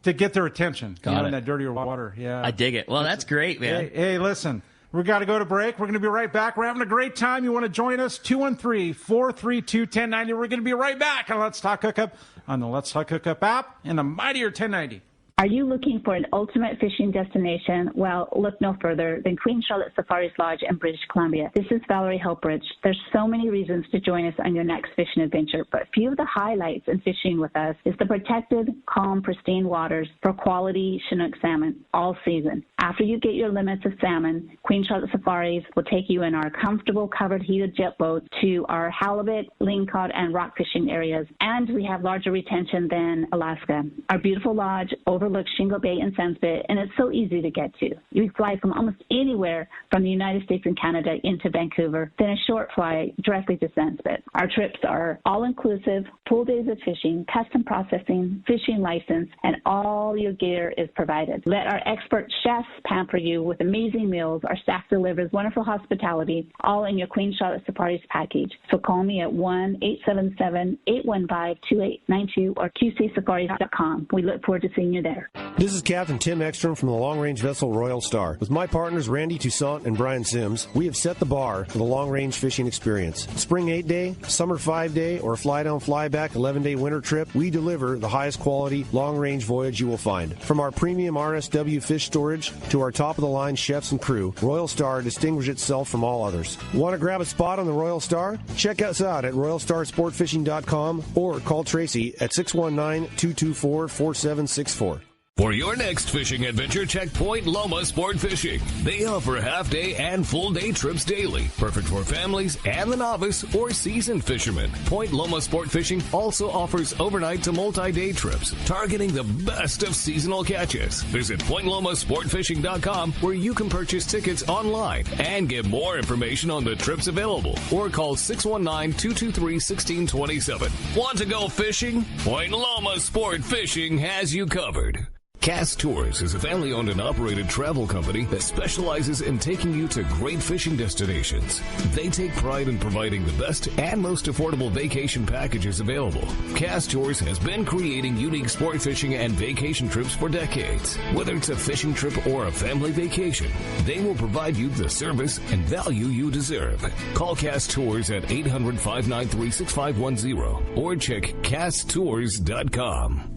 to get their attention. In that dirtier water. Yeah. I dig it. Well, that's great, man. Hey, listen, we got to go to break. We're going to be right back. We're having a great time. You want to join us? 213-432-1090. We're going to be right back on Let's Talk Hookup on the Let's Talk Hookup app and the mightier 1090. Are you looking for an ultimate fishing destination? Well, look no further than Queen Charlotte Safari's Lodge in British Columbia. This is Valerie Helpridge. There's so many reasons to join us on your next fishing adventure, but a few of the highlights in fishing with us is the protected, calm, pristine waters for quality Chinook salmon all season. After you get your limits of salmon, Queen Charlotte Safaris will take you in our comfortable covered heated jet boats to our halibut, lingcod, and rock fishing areas, and we have larger retention than Alaska. Our beautiful lodge overlooks Shingle Bay and Sandspit, and it's so easy to get to. You fly from almost anywhere from the United States and Canada into Vancouver, then a short fly directly to Sandspit. Our trips are all-inclusive, full days of fishing, custom processing, fishing license, and all your gear is provided. Let our expert chefs pamper you with amazing meals. Our staff delivers wonderful hospitality, all in your Queen Charlotte Safaris package. So call me at 1-877-815-2892 or qcsafaris.com. We look forward to seeing you there. This is Captain Tim Ekstrom from the long-range vessel Royal Star. With my partners Randy Toussaint and Brian Sims, we have set the bar for the long-range fishing experience. Spring 8-day, summer 5-day, or fly-down, fly-back 11-day winter trip, we deliver the highest quality long-range voyage you will find. From our premium RSW fish storage to our top-of-the-line chefs and crew, Royal Star distinguishes itself from all others. Want to grab a spot on the Royal Star? Check us out at RoyalStarSportFishing.com or call Tracy at 619-224-4764. For your next fishing adventure, check Point Loma Sport Fishing. They offer half-day and full-day trips daily, perfect for families and the novice or seasoned fishermen. Point Loma Sport Fishing also offers overnight to multi-day trips, targeting the best of seasonal catches. Visit PointLomaSportFishing.com, where you can purchase tickets online and get more information on the trips available, or call 619-223-1627. Want to go fishing? Point Loma Sport Fishing has you covered. Cast Tours is a family-owned and operated travel company that specializes in taking you to great fishing destinations. They take pride in providing the best and most affordable vacation packages available. Cast Tours has been creating unique sport fishing and vacation trips for decades. Whether it's a fishing trip or a family vacation, they will provide you the service and value you deserve. Call Cast Tours at 800-593-6510 or check casttours.com.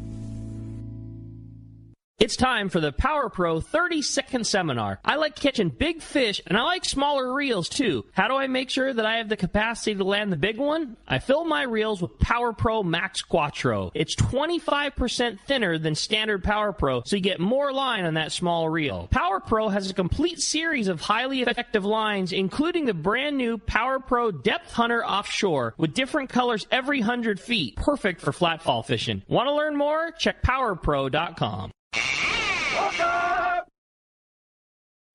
It's time for the Power Pro 30-second seminar. I like catching big fish, and I like smaller reels, too. How do I make sure that I have the capacity to land the big one? I fill my reels with Power Pro Max Quattro. It's 25% thinner than standard Power Pro, so you get more line on that small reel. Power Pro has a complete series of highly effective lines, including the brand new Power Pro Depth Hunter Offshore, with different colors every 100 feet. Perfect for flatfall fishing. Want to learn more? Check PowerPro.com.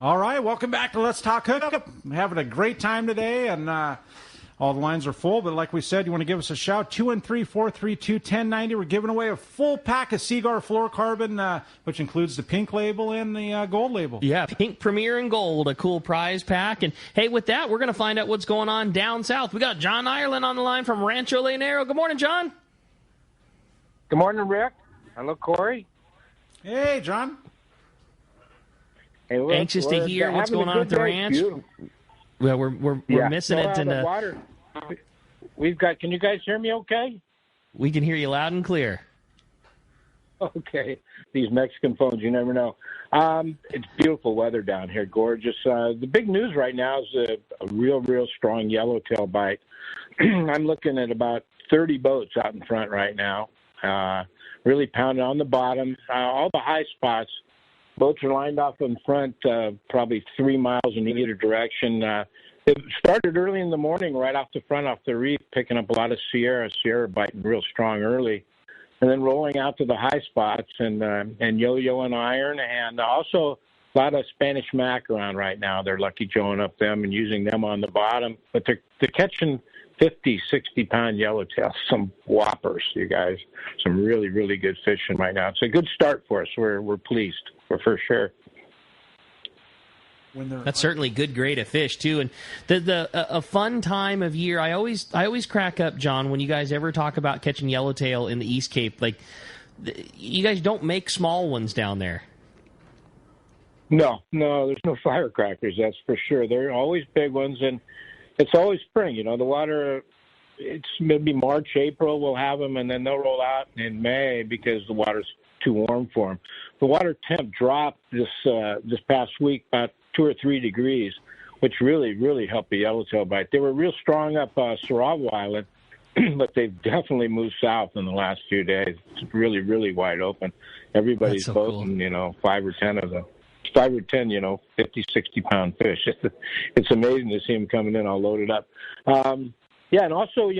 All right, welcome back to Let's Talk Hookup. I'm having a great time today, and all the lines are full. But like we said, you want to give us a shout, 213-432-1090. We're giving away a full pack of Cpr Fluorocarbon, which includes the pink label and the gold label. Yeah, pink, premier, and gold, a cool prize pack. And, hey, with that, we're going to find out what's going on down south. We got John Ireland on the line from Rancho Leonero. Good morning, John. Good morning, Rick. Hello, Corey. Hey, John. Hey, Anxious to hear what's going on at the ranch. Well, we're missing it. And the water. We've got. Can you guys hear me? Okay. We can hear you loud and clear. Okay. These Mexican phones, you never know. It's beautiful weather down here, gorgeous. The big news right now is a real strong yellowtail bite. I'm looking at about 30 boats out in front right now, really pounding on the bottom. All the high spots, boats are lined off in front, probably 3 miles in either direction. It started early in the morning, right off the front, off the reef, picking up a lot of Sierra biting real strong early, and then rolling out to the high spots and yo-yo and iron, and also a lot of Spanish mac around right now. They're lucky joeing up them and using them on the bottom, but they're catching 50, 60-pound yellowtail, some whoppers, you guys. Some really good fishing right now. It's a good start for us. We're pleased, for sure. That's certainly good grade of fish too, and a fun time of year. I always crack up, John, when you guys ever talk about catching yellowtail in the East Cape. Like, you guys don't make small ones down there. No, there's no firecrackers. That's for sure. They're always big ones, and it's always spring. You know, the water. It's maybe March, April we'll have them, and then they'll roll out in May because the water's too warm for them. The water temp dropped this past week about 2 or 3 degrees, which really helped the yellowtail bite. They were real strong up Saravo Island, but they've definitely moved south in the last few days. It's really wide open. Everybody's boating, cool. 5 or 10 of them. 5 or 10, 50, 60-pound fish. It's amazing to see them coming in all loaded up. Yeah, and also,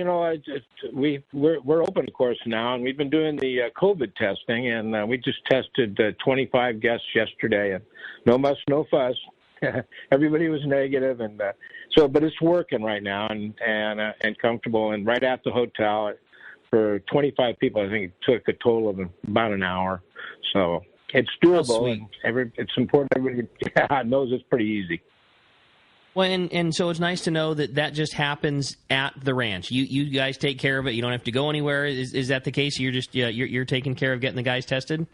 we're open, of course, now, and we've been doing the COVID testing, and we just tested 25 guests yesterday, and no muss, no fuss. Everybody was negative, and but it's working right now and comfortable. And right at the hotel, for 25 people, I think it took a total of about an hour. So it's doable. And it's important everybody knows it's pretty easy. Well, and so it's nice to know that just happens at the ranch. You guys take care of it. You don't have to go anywhere. Is that the case? You're just you're taking care of getting the guys tested?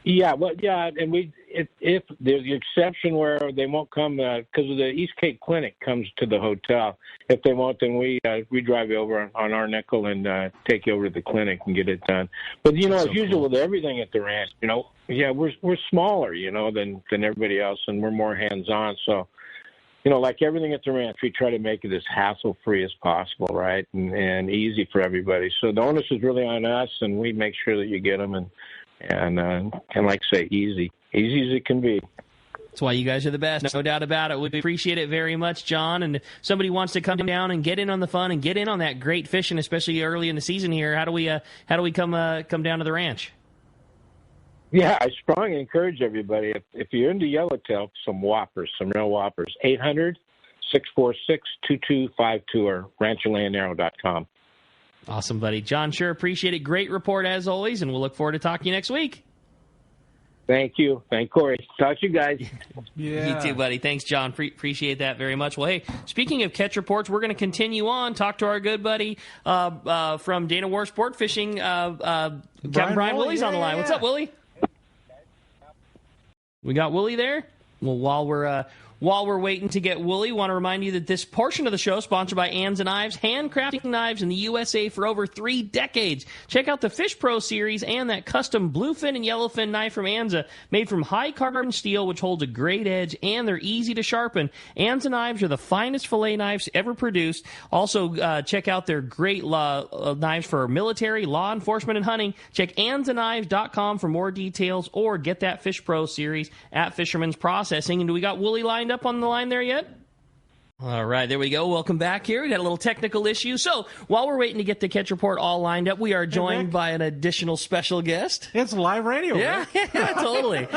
Yeah, well, and if there's the exception where they won't come because the East Cape Clinic comes to the hotel. If they won't, then we drive you over on our nickel and take you over to the clinic and get it done. But as usual with everything at the ranch, we're smaller, than everybody else, and we're more hands on. So, like everything at the ranch, we try to make it as hassle-free as possible, right, and easy for everybody. So the onus is really on us, and we make sure that you get them and like I say, easy as it can be. That's why you guys are the best, no doubt about it. We appreciate it very much, John. And if somebody wants to come down and get in on the fun and get in on that great fishing, especially early in the season here, how do we come down to the ranch? Yeah, I strongly encourage everybody, if you're into yellowtail, some real whoppers, 800-646-2252 or rancholandnarrow.com. Awesome, buddy. John, sure appreciate it. Great report as always, and we'll look forward to talking to you next week. Thank you. Thank Corey. Talk to you guys. Yeah. You too, buddy. Thanks, John. Appreciate that very much. Well, hey, speaking of catch reports, we're going to continue on. Talk to our good buddy from Dana War Sport Fishing, Captain Brian Willie's on the line. What's up, Willie? We got Willie there? Well, while we're waiting to get Willie, want to remind you that this portion of the show is sponsored by Anza Knives, handcrafting knives in the USA for over 3 decades. Check out the Fish Pro series and that custom bluefin and yellowfin knife from Anza, made from high carbon steel, which holds a great edge, and they're easy to sharpen. Anza Knives are the finest fillet knives ever produced. Also, check out their great knives for military, law enforcement, and hunting. Check AnzaKnives.com for more details, or get that Fish Pro series at Fisherman's Processing. And do we got Willie lined up on the line there yet? All right, there we go. Welcome back here. We got a little technical issue. So while we're waiting to get the catch report all lined up, we are joined by an additional special guest. It's live radio. Yeah, totally.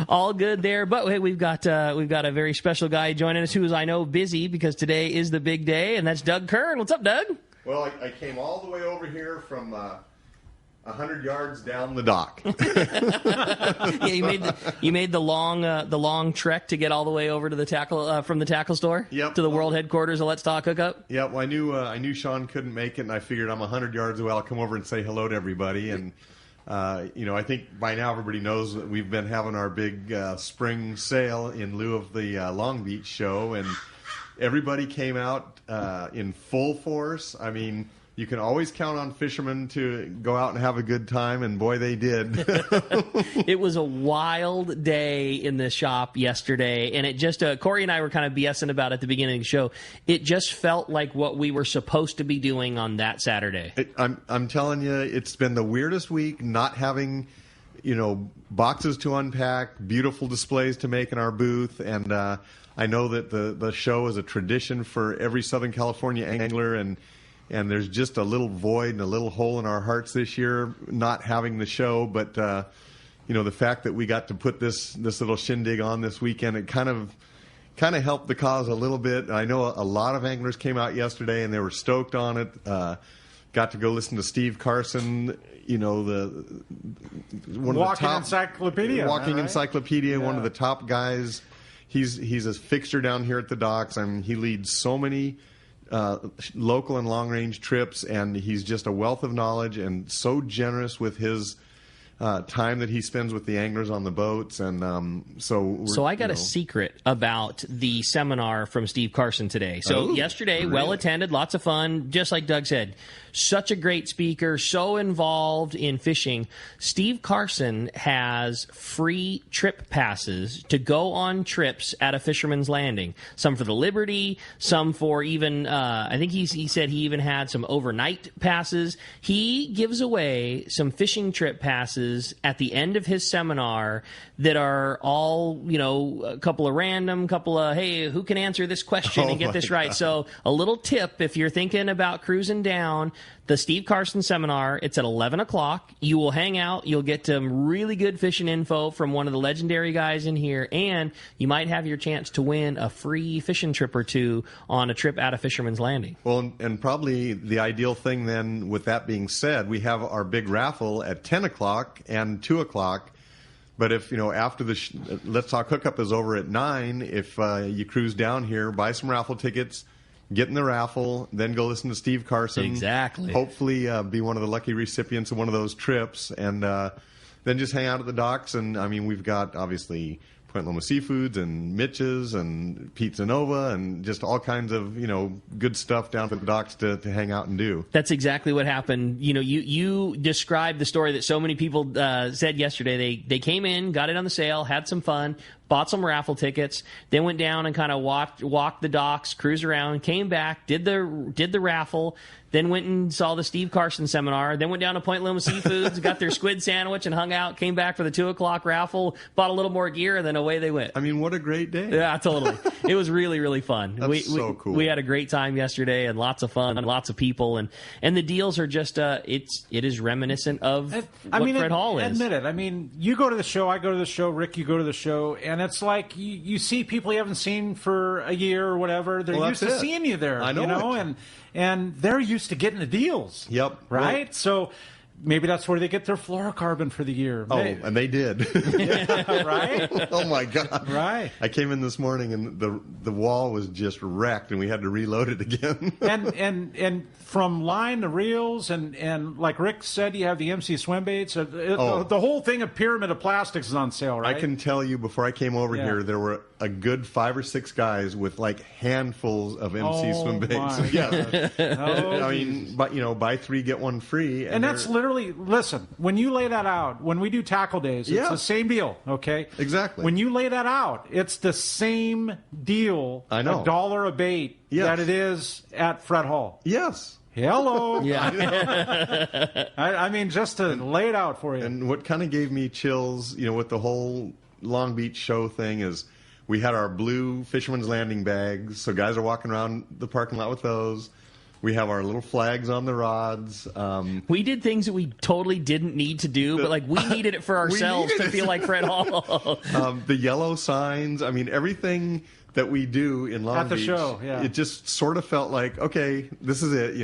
All good there. But hey, we've got a very special guy joining us who is, I know, busy because today is the big day, and that's Doug Kern. What's up, Doug? Well, I came all the way over here from 100 yards down the dock. Yeah, you made the long trek to get all the way over to the tackle from the tackle store. Yep. To the world headquarters of Let's Talk Hookup. Yeah, well, I knew Sean couldn't make it, and I figured I'm 100 yards away. I'll come over and say hello to everybody. And I think by now everybody knows that we've been having our big spring sale in lieu of the Long Beach show, and everybody came out in full force. I mean, you can always count on fishermen to go out and have a good time, and boy, they did. It was a wild day in the shop yesterday, and it just, Corey and I were kind of BSing about it at the beginning of the show. It just felt like what we were supposed to be doing on that Saturday. I'm telling you, it's been the weirdest week not having, boxes to unpack, beautiful displays to make in our booth, and I know that the show is a tradition for every Southern California angler, and there's just a little void and a little hole in our hearts this year not having the show. But, the fact that we got to put this little shindig on this weekend, it kind of helped the cause a little bit. I know a lot of anglers came out yesterday and they were stoked on it. Got to go listen to Steve Carson, one Walking of the top encyclopedia. Walking right? encyclopedia, one of the top guys. He's a fixture down here at the docks. I mean, he leads so many local and long-range trips, and he's just a wealth of knowledge and so generous with his time that he spends with the anglers on the boats. And so I got a secret about the seminar from Steve Carson today. So yesterday, well attended, lots of fun, just like Doug said. Such a great speaker, so involved in fishing. Steve Carson has free trip passes to go on trips at a Fisherman's Landing. Some for the Liberty, some for even, I think he said he even had some overnight passes. He gives away some fishing trip passes at the end of his seminar that are all, a couple of random, hey, who can answer this question and get this right? God. So a little tip, if you're thinking about cruising down the Steve Carson seminar, it's at 11 o'clock. You will hang out. You'll get some really good fishing info from one of the legendary guys in here, and you might have your chance to win a free fishing trip or two on a trip out of Fisherman's Landing. Well, and probably the ideal thing then, with that being said, we have our big raffle at 10 o'clock and 2 o'clock. But if, after the Let's Talk Hookup is over at 9, if you cruise down here, buy some raffle tickets, get in the raffle, then go listen to Steve Carson. Exactly. Hopefully be one of the lucky recipients of one of those trips, and then just hang out at the docks. And, we've got, obviously, Point Loma Seafoods and Mitch's and Pizza Nova and just all kinds of, good stuff down at the docks to hang out and do. That's exactly what happened. You described the story that so many people said yesterday. They came in, got it on the sale, had some fun, bought some raffle tickets, then went down and kind of walked the docks, cruised around, came back, did the raffle, then went and saw the Steve Carson seminar, then went down to Point Loma Seafoods, got their squid sandwich and hung out, came back for the 2 o'clock raffle, bought a little more gear, and then away they went. What a great day. Yeah, totally. It was really, really fun. That's so cool. We had a great time yesterday and lots of fun and lots of people, and the deals are just, it is reminiscent of Fred Hall is. Admit it. You go to the show, I go to the show, Rick, you go to the show, and it's like you see people you haven't seen for a year or whatever. They're used to seeing you there, I know and they're used to getting the deals. Yep. Right? So maybe that's where they get their fluorocarbon for the year. And they did. Yeah, right? Oh, my God. Right. I came in this morning, and the wall was just wrecked, and we had to reload it again. and from line to reels, and like Rick said, you have the MC swim baits. The whole thing of pyramid of plastics is on sale, right? I can tell you, before I came over here, there were a good 5 or 6 guys with handfuls of MC swim baits. Yeah. Buy 3 get 1 free, and that's literally, listen, when you lay that out, when we do tackle days, it's the same deal, okay? Exactly. When you lay that out, it's the same deal, I know. $1 a bait, that it is at Fred Hall. Yes. Hello. Yeah. Just to lay it out for you. And what kind of gave me chills, with the whole Long Beach show thing is we had our blue Fisherman's Landing bags, so guys are walking around the parking lot with those. We have our little flags on the rods. We did things that we totally didn't need to do, but we needed it for ourselves to feel like Fred Hall. The yellow signs. Everything that we do in Long At the Beach, show, yeah. it just sort of felt like, okay, this is it,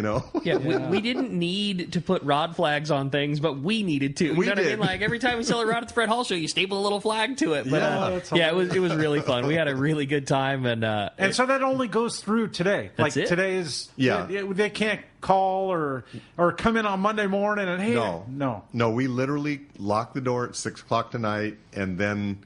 Yeah, we didn't need to put rod flags on things, but we needed to. You know what I mean? Like every time we sell a rod at the Fred Hall show, you staple a little flag to it. But it was really fun. We had a really good time, and so that only goes through today. That's like it. Today's, Yeah. They can't call or come in on Monday morning and hey, no, we literally lock the door at 6:00 tonight, and then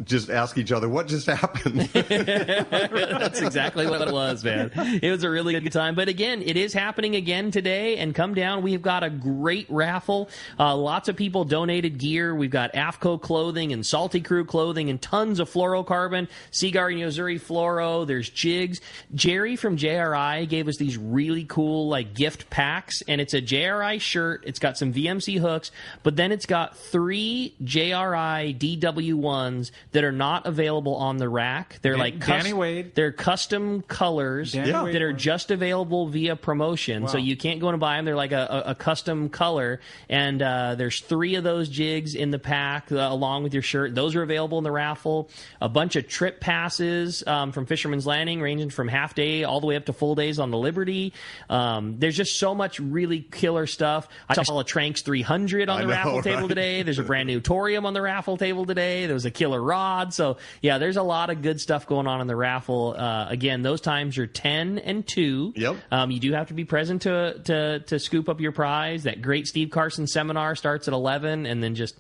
just ask each other what just happened. That's exactly what it was, man. It was a really good time. But again, it is happening again today. And come down. We've got a great raffle. Lots of people donated gear. We've got AFCO clothing and Salty Crew clothing and tons of fluorocarbon, Seaguar and Yozuri fluoro. There's jigs. Jerry from JRI gave us these really cool like gift packs, and it's a JRI shirt. It's got some VMC hooks, but then it's got 3 JRI DW1s that are not available on the rack. They're Danny Wade. They're custom colors that are just available via promotion. Wow. So you can't go and buy them. They're like a custom color. And there's 3 of those jigs in the pack along with your shirt. Those are available in the raffle. A bunch of trip passes from Fisherman's Landing, ranging from half day all the way up to full days on the Liberty. There's just so much really killer stuff. I saw a Tranks 300 on the raffle table today. There's a brand new Torium on the raffle table today. There was a killer rod. So, yeah, there's a lot of good stuff going on in the raffle. Again, those times are 10 and 2. Yep. You do have to be present to scoop up your prize. That great Steve Carson seminar starts at 11, and then just,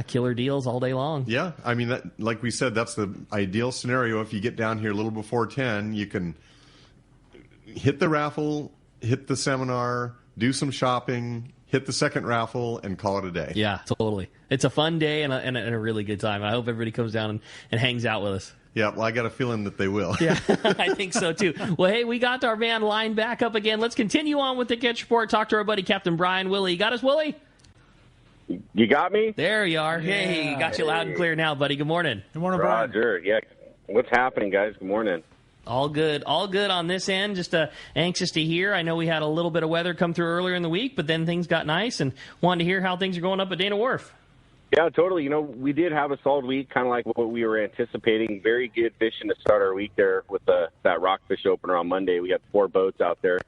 killer deals all day long. Yeah, I mean, like we said, that's the ideal scenario. If you get down here a little before 10, you can hit the raffle, hit the seminar, do some shopping, hit the second raffle, and call it a day. Yeah, totally. It's a fun day and a really good time. I hope everybody comes down and hangs out with us. Yeah, well, I got a feeling that they will. Yeah, I think so, too. Well, hey, we got our van line back up again. Let's continue on with the catch report. Talk to our buddy, Captain Brian Willie. You got us, Willie? You got me? There you are. Yeah. Hey, got you loud and clear now, buddy. Good morning. Good morning, Brian. Roger. Yeah. What's happening, guys? Good morning. All good on this end. Just anxious to hear. I know we had a little bit of weather come through earlier in the week, but then things got nice, and wanted to hear how things are going up at Dana Wharf. Yeah, totally. We did have a solid week, kind of like what we were anticipating. Very good fishing to start our week there with that rockfish opener on Monday. We had 4 boats out there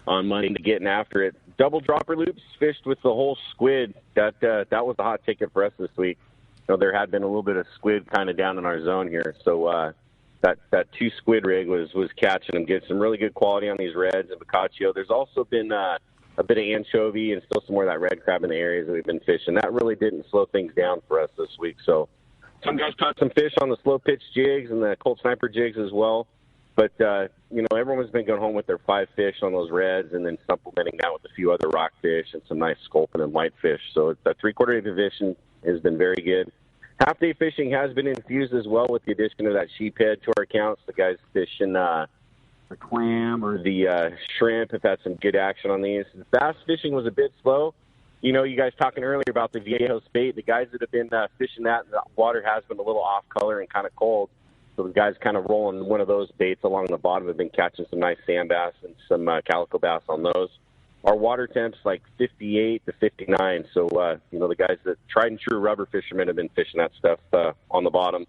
on Monday getting after it. Double dropper loops fished with the whole squid. That was the hot ticket for us this week. There had been a little bit of squid kind of down in our zone here, so that 2 squid rig was catching them, getting some really good quality on these reds and Boccaccio. There's also been a bit of anchovy and still some more of that red crab in the areas that we've been fishing. That really didn't slow things down for us this week. So some guys caught some fish on the slow pitch jigs and the Colt Sniper jigs as well. But, everyone's been going home with their 5 fish on those reds and then supplementing that with a few other rockfish and some nice sculpin and whitefish. So that 3/4 day fishing has been very good. Half-day fishing has been infused as well with the addition of that sheephead to our accounts. The guys fishing the clam or the shrimp have had some good action on these. The bass fishing was a bit slow. You guys talking earlier about the Viejo spate. The guys that have been fishing that, the water has been a little off color and kind of cold. So the guys kind of rolling one of those baits along the bottom have been catching some nice sand bass and some calico bass on those. Our water temps like 58 to 59. So, the guys that tried and true rubber fishermen have been fishing that stuff on the bottom.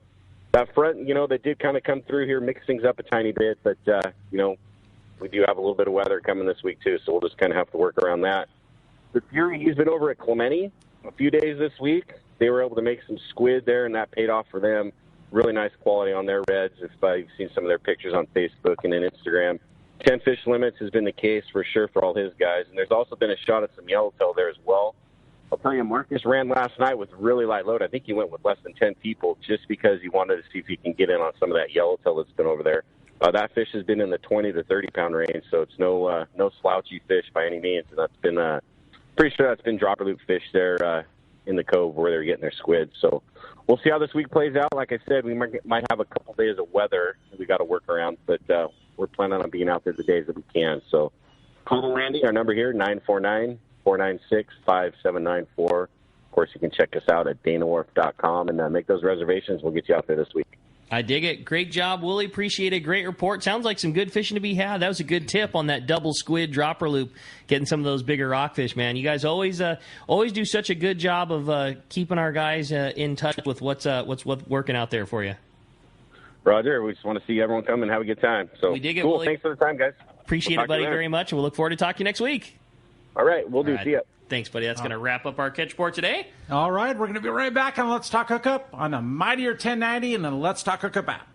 That front, they did kind of come through here, mix things up a tiny bit. But, we do have a little bit of weather coming this week, too. So we'll just kind of have to work around that. The Fury, he's been over at Clemente a few days this week. They were able to make some squid there, and that paid off for them. Really nice quality on their reds. If you've seen some of their pictures on Facebook and then Instagram. 10 fish limits has been the case for sure for all his guys. And there's also been a shot at some yellowtail there as well. I'll tell you, Marcus ran last night with really light load. I think he went with less than 10 people just because he wanted to see if he can get in on some of that yellowtail that's been over there. That fish has been in the 20 to 30-pound range, so it's no slouchy fish by any means. And that's been pretty sure that's been dropper loop fish there in the cove where they're getting their squid. So we'll see how this week plays out. Like I said, we might have a couple days of weather that we got to work around, but we're planning on being out there the days that we can. So call the landing. Our number here, 949-496-5794. Of course, you can check us out at danawharf.com and make those reservations. We'll get you out there this week. I dig it. Great job, Willie. Appreciate it. Great report. Sounds like some good fishing to be had. That was a good tip on that double squid dropper loop, getting some of those bigger rockfish, man. You guys always do such a good job of keeping our guys in touch with what's working out there for you. Roger. We just want to see everyone come and have a good time. So we dig it, cool. Willie. Thanks for the time, guys. Appreciate it, buddy, very much. And we'll look forward to talking to you next week. All right. We'll do. See ya. Thanks, buddy. That's going to wrap up our catch report today. All right. We're going to be right back on Let's Talk Hookup on a Mightier 1090 and the Let's Talk Hookup app.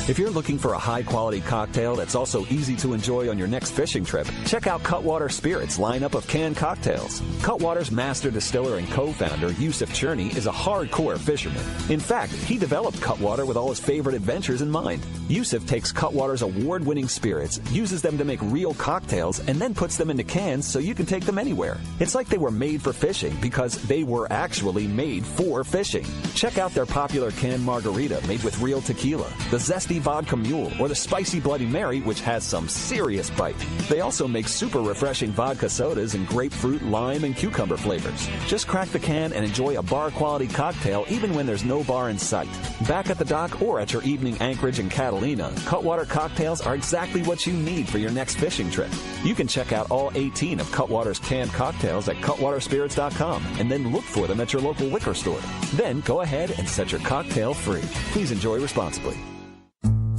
If you're looking for a high-quality cocktail that's also easy to enjoy on your next fishing trip, check out Cutwater Spirits' lineup of canned cocktails. Cutwater's master distiller and co-founder, Yusuf Cherney, is a hardcore fisherman. In fact, he developed Cutwater with all his favorite adventures in mind. Yusuf takes Cutwater's award-winning spirits, uses them to make real cocktails, and then puts them into cans so you can take them anywhere. It's like they were made for fishing because they were actually made for fishing. Check out their popular canned margarita made with real tequila, the zesty vodka mule, or the spicy Bloody Mary, which has some serious bite. They also make super refreshing vodka sodas in grapefruit, lime, and cucumber flavors. Just crack the can and enjoy a bar-quality cocktail even when there's no bar in sight. Back at the dock or at your evening anchorage in Catalina, Cutwater cocktails are exactly what you need for your next fishing trip. You can check out all 18 of Cutwater's canned cocktails at cutwaterspirits.com and then look for them at your local liquor store. Then go ahead and set your cocktail free. Please enjoy responsibly.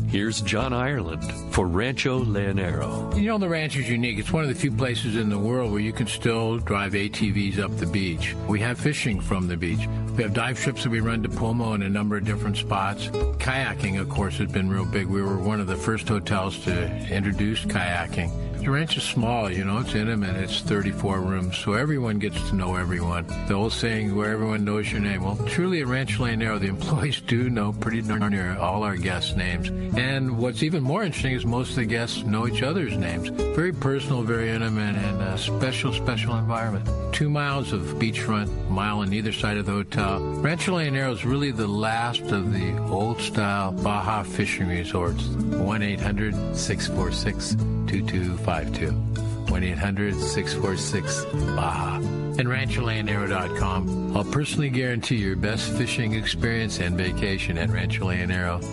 Here's John Ireland for Rancho Leonero. You know, the ranch is unique. It's one of the few places in the world where you can still drive ATVs up the beach. We have fishing from the beach. We have dive trips that we run to Pomo in a number of different spots. Kayaking, of course, has been real big. We were one of the first hotels to introduce kayaking. The ranch is small, you know, it's intimate. It's 34 rooms, so everyone gets to know everyone. The old saying, where everyone knows your name. Well, truly at Rancho Leonero, the employees do know pretty darn near all our guests' names. And what's even more interesting is most of the guests know each other's names. Very personal, very intimate, and a special, special environment. 2 miles of beachfront, mile on either side of the hotel. Rancho Leonero is really the last of the old-style Baja fishing resorts. 1-800-646-2252. 1-800-646-BAJA. And RanchoLeonero.com. I'll personally guarantee your best fishing experience and vacation at Rancho Leonero.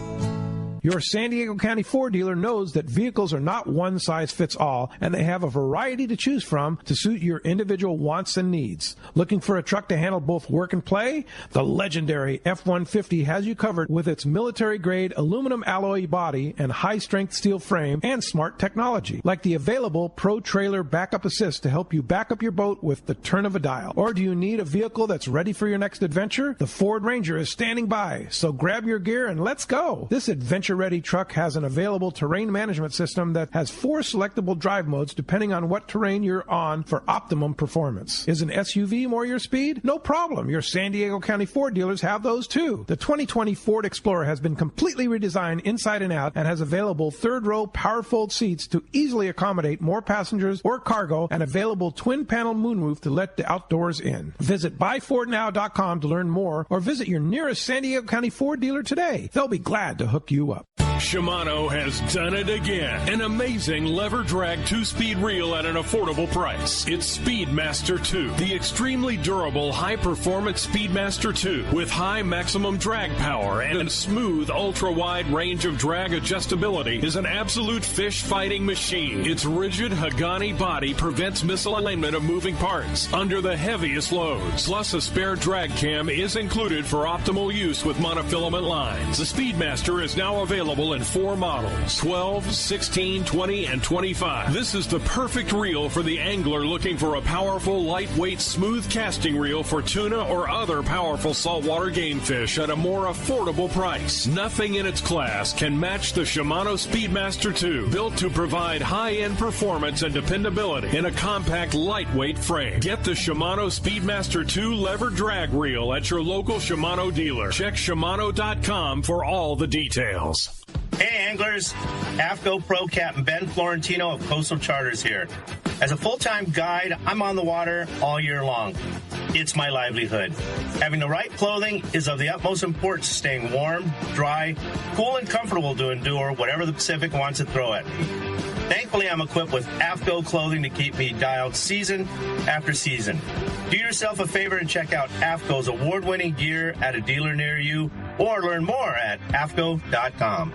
Your San Diego County Ford dealer knows that vehicles are not one size fits all, and they have a variety to choose from to suit your individual wants and needs. Looking for a truck to handle both work and play? The legendary F-150 has you covered with its military-grade aluminum alloy body and high-strength steel frame and smart technology, like the available Pro Trailer Backup Assist to help you back up your boat with the turn of a dial. Or do you need a vehicle that's ready for your next adventure? The Ford Ranger is standing by, so grab your gear and let's go. This adventure-ready truck has an available terrain management system that has 4 selectable drive modes depending on what terrain you're on for optimum performance. Is an SUV more your speed? No problem. Your San Diego County Ford dealers have those too. The 2020 Ford Explorer has been completely redesigned inside and out and has available third-row power-fold seats to easily accommodate more passengers or cargo and available twin-panel moonroof to let the outdoors in. Visit buyfordnow.com to learn more or visit your nearest San Diego County Ford dealer today. They'll be glad to hook you up. Shimano has done it again. An amazing lever drag 2-speed reel at an affordable price. It's Speedmaster 2, the extremely durable high-performance Speedmaster 2 with high maximum drag power and smooth ultra-wide range of drag adjustability is an absolute fish-fighting machine. Its rigid Hagani body prevents misalignment of moving parts under the heaviest loads. Plus, a spare drag cam is included for optimal use with monofilament lines. The Speedmaster is now available in 4 models, 12, 16, 20, and 25. This is the perfect reel for the angler looking for a powerful, lightweight, smooth casting reel for tuna or other powerful saltwater game fish at a more affordable price. Nothing in its class can match the Shimano Speedmaster 2, built to provide high-end performance and dependability in a compact, lightweight frame. Get the Shimano Speedmaster 2 lever drag reel at your local Shimano dealer. Check Shimano.com for all the details. Hey anglers, AFCO Pro Captain Ben Florentino of Coastal Charters here. As a full-time guide, I'm on the water all year long. It's my livelihood. Having the right clothing is of the utmost importance to staying warm, dry, cool, and comfortable to endure whatever the Pacific wants to throw at me. Thankfully, I'm equipped with AFCO clothing to keep me dialed season after season. Do yourself a favor and check out AFCO's award-winning gear at a dealer near you, or learn more at AFCO.com.